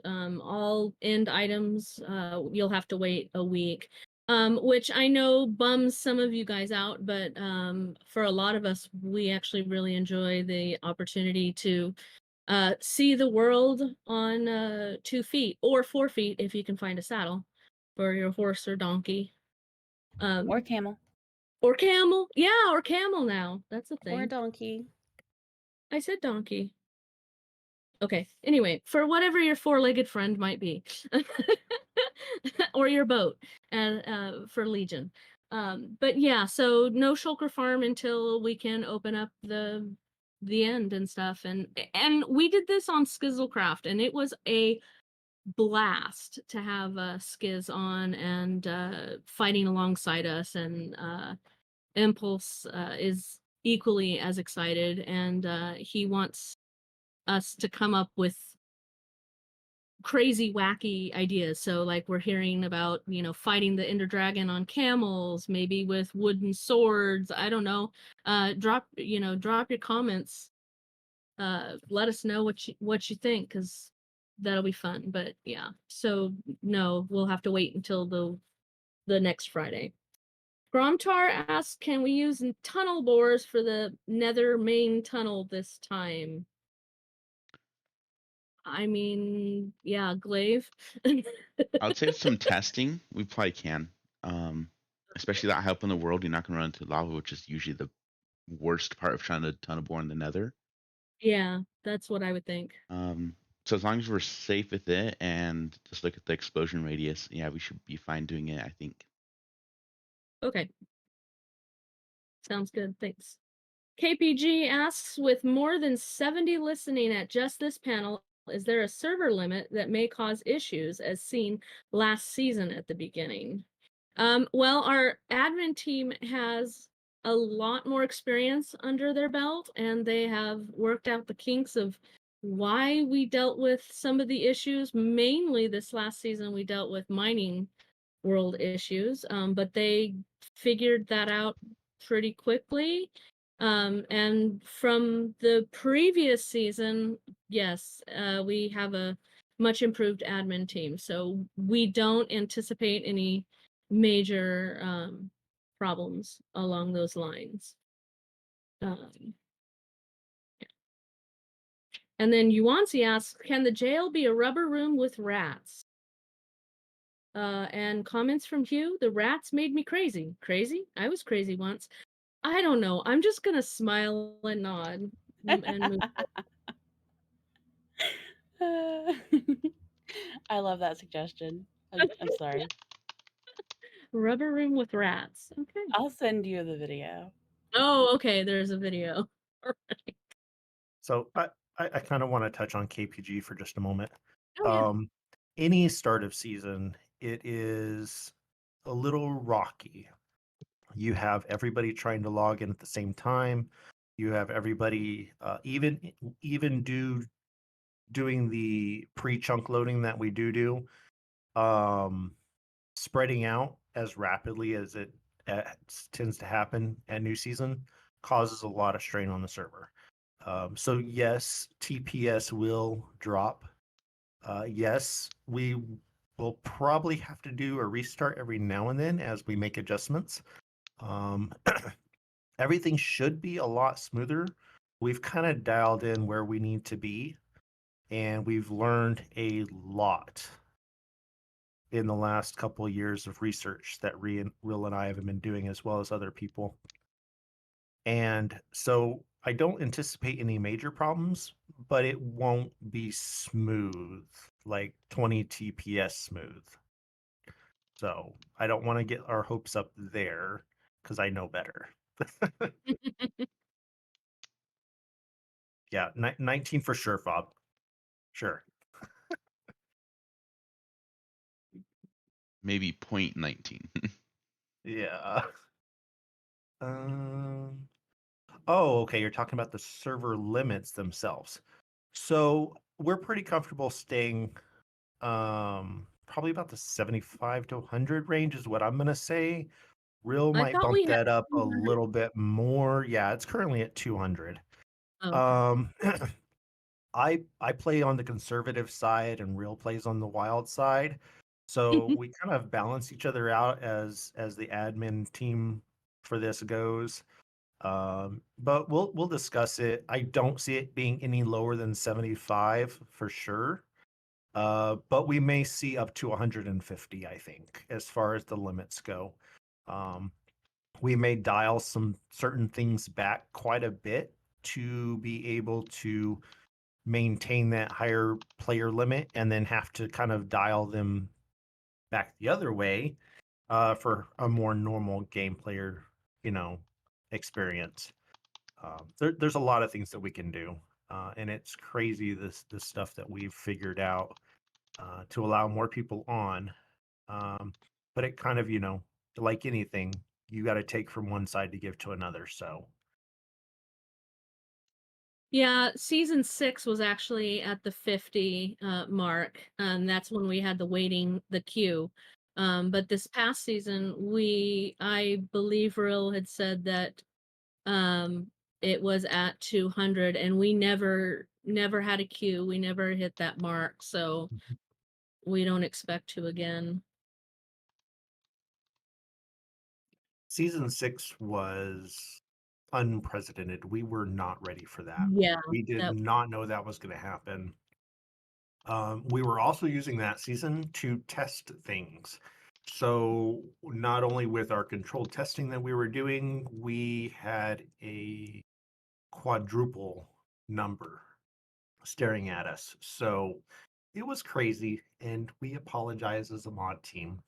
all end items, you'll have to wait a week. which I know bums some of you guys out, but for a lot of us, we actually really enjoy the opportunity to see the world on 2 feet or 4 feet if you can find a saddle for your horse or donkey. Or camel. Or camel. Yeah, or camel now. That's a thing. Or a donkey. I said donkey. Okay. Anyway, for whatever your four-legged friend might be, or your boat, and for Legion. But yeah, so no shulker farm until we can open up the end and stuff. And we did this on Skizzlecraft, and it was a blast to have Skiz on and fighting alongside us, and Impulse is equally as excited, and he wants us to come up with crazy wacky ideas. So like we're hearing about, fighting the Ender Dragon on camels, maybe with wooden swords. I don't know. Drop your comments. Let us know what you think, because that'll be fun. But yeah, so no, we'll have to wait until the next Friday. Gromtar asks, can we use tunnel bores for the Nether main tunnel this time? I mean, yeah, Glaive. I would say with some testing, we probably can. Especially that help in the world, you're not gonna run into lava, which is usually the worst part of trying to tunnel bore in the Nether. Yeah, that's what I would think. So as long as we're safe with it and just look at the explosion radius, yeah, we should be fine doing it, I think. Okay. Sounds good. Thanks. KPG asks, with more than 70 listening at just this panel, is there a server limit that may cause issues as seen last season at the beginning? Well, our admin team has a lot more experience under their belt, and they have worked out the kinks of why we dealt with some of the issues. Mainly this last season, we dealt with mining world issues, but they figured that out pretty quickly. And from the previous season, yes, we have a much improved admin team, so we don't anticipate any major problems along those lines. And then Yuanzi asks, can the jail be a rubber room with rats? And comments from Hugh, the rats made me crazy. Crazy? I was crazy once. I don't know. I'm just gonna smile and nod and move. I love that suggestion. I'm sorry. Rubber room with rats. Okay. I'll send you the video. Oh, okay. There's a video. So I kind of want to touch on KPG for just a moment. Oh, Any start of season, it is a little rocky. You have everybody trying to log in at the same time. You have everybody even doing the pre-chunk loading that we do, spreading out as rapidly as it tends to happen at new season causes a lot of strain on the server. So yes, TPS will drop. Yes, we will probably have to do a restart every now and then as we make adjustments. Everything should be a lot smoother. We've kind of dialed in where we need to be, and we've learned a lot in the last couple of years of research that Will and I have been doing, as well as other people. And so I don't anticipate any major problems, but it won't be smooth, like 20 TPS smooth. So I don't want to get our hopes up there because I know better. Yeah, 19 for sure, Fob. Sure. Maybe 0.19. Yeah. Oh, okay. You're talking about the server limits themselves. So we're pretty comfortable staying probably about the 75 to 100 range is what I'm gonna say. Real I might thought bump we had that up a 200. little bit more. Yeah, it's currently at 200. Oh, okay. I play on the conservative side and Real plays on the wild side. So we kind of balance each other out as the admin team for this goes. But we'll discuss it. I don't see it being any lower than 75 for sure. But we may see up to 150, I think, as far as the limits go. We may dial some certain things back quite a bit to be able to maintain that higher player limit, and then have to kind of dial them back the other way for a more normal game player, experience. There's a lot of things that we can do, and it's crazy the stuff that we've figured out to allow more people on. But it kind of, like anything, you got to take from one side to give to another. So Yeah, season 6 was actually at the 50 mark. That's when we had the queue. But this past season, I believe Ril had said that it was at 200, and we never had a queue. We never hit that mark, so we don't expect to again. season 6 was unprecedented. We were not ready for that. Yeah, We did that not know that was going to happen. We were also using that season to test things. So not only with our controlled testing that we were doing, we had a quadruple number staring at us. So it was crazy, and we apologize as a mod team.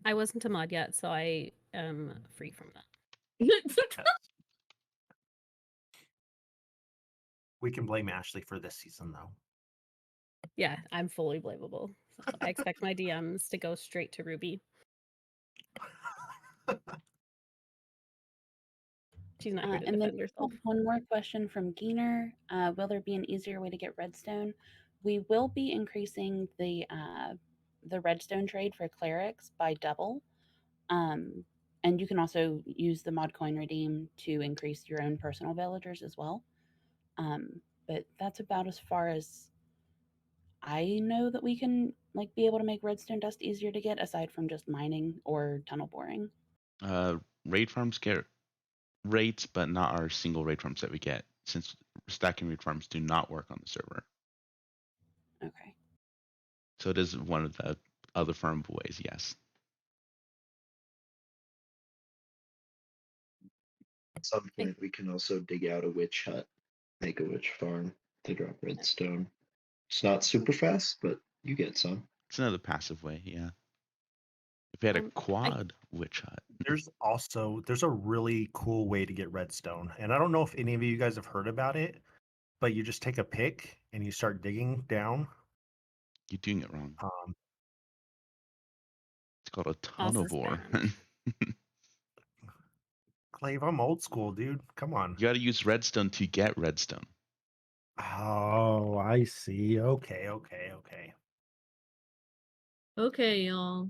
I wasn't a mod yet, so I am free from that. Yes. We can blame Ashley for this season, though. Yeah, I'm fully blamable. So I expect my DMs to go straight to Ruby. She's not here to And then defend herself. one more question from Geener. Will there be an easier way to get redstone? We will be increasing the redstone trade for clerics by double. And you can also use the mod coin redeem to increase your own personal villagers as well. But that's about as far as I know that we can be able to make redstone dust easier to get, aside from just mining or tunnel boring. Raid farms get rates, but not our single raid farms that we get, since stacking raid farms do not work on the server. Okay. So it is one of the other farmable ways, yes. At some point, we can also dig out a witch hut, make a witch farm to drop redstone. It's not super fast, but you get some. It's another passive way, yeah. If we had a I quad witch hut. There's a really cool way to get redstone, and I don't know if any of you guys have heard about it, but you just take a pick and you start digging down. You're doing it wrong. Um, It's called a tunnel bore. Clave, I'm old school, dude. Come on. You got to use redstone to get redstone. Oh, I see. Okay. Okay, y'all.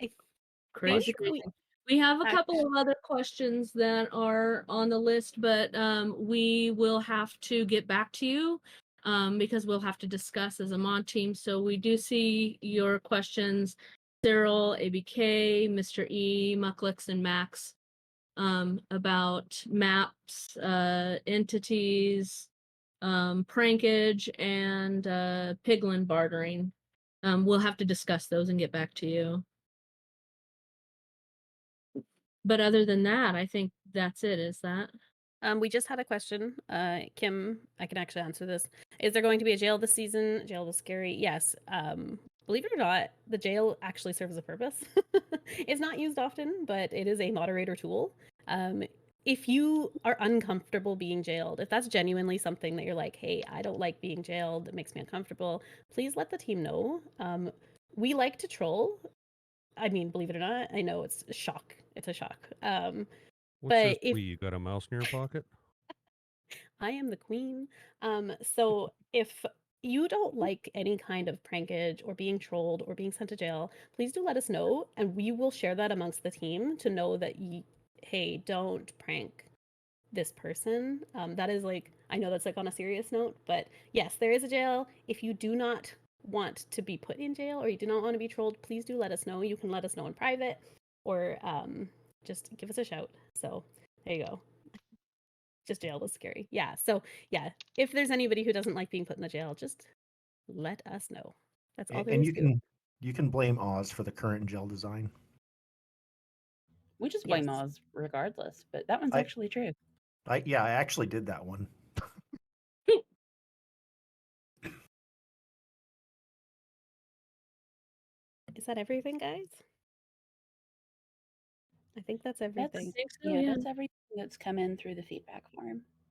I Crazy. think We have a Ac- couple of other questions that are on the list, but we will have to get back to you because we'll have to discuss as a mod team. So we do see your questions, Cyril, ABK, Mr. E, Mucklix, and Max, about maps, entities, prankage, and piglin bartering. We'll have to discuss those and get back to you. But other than that, I think that's it. Is that? we just had a question. Kim, I can actually answer this. Is there going to be a jail this season? Jail was scary. Yes. Believe it or not, the jail actually serves a purpose. It's not used often, but it is a moderator tool. If you are uncomfortable being jailed, if that's genuinely something that you're like, hey, I don't like being jailed, it makes me uncomfortable, please let the team know. We like to troll. I mean, believe it or not, I know it's a shock. It's a shock. What's But this if plea? You got a mouse in your pocket? I am the queen. So if you don't like any kind of prankage or being trolled or being sent to jail, please do let us know, and we will share that amongst the team to know that hey, don't prank this person. That is like, I know that's like on a serious note, but yes, there is a jail. If you do not want to be put in jail or you do not want to be trolled, please do let us know. You can let us know in private or just give us a shout. So there you go. Just jail was scary. Yeah. So yeah, if there's anybody who doesn't like being put in the jail, just let us know. That's all there And is to it. you can blame Oz for the current gel design. We just blame Yes. Oz regardless, but that one's I- actually true. I actually did that one. Is that everything, guys? I think that's everything. Yeah, that's everything that's come in through the feedback form.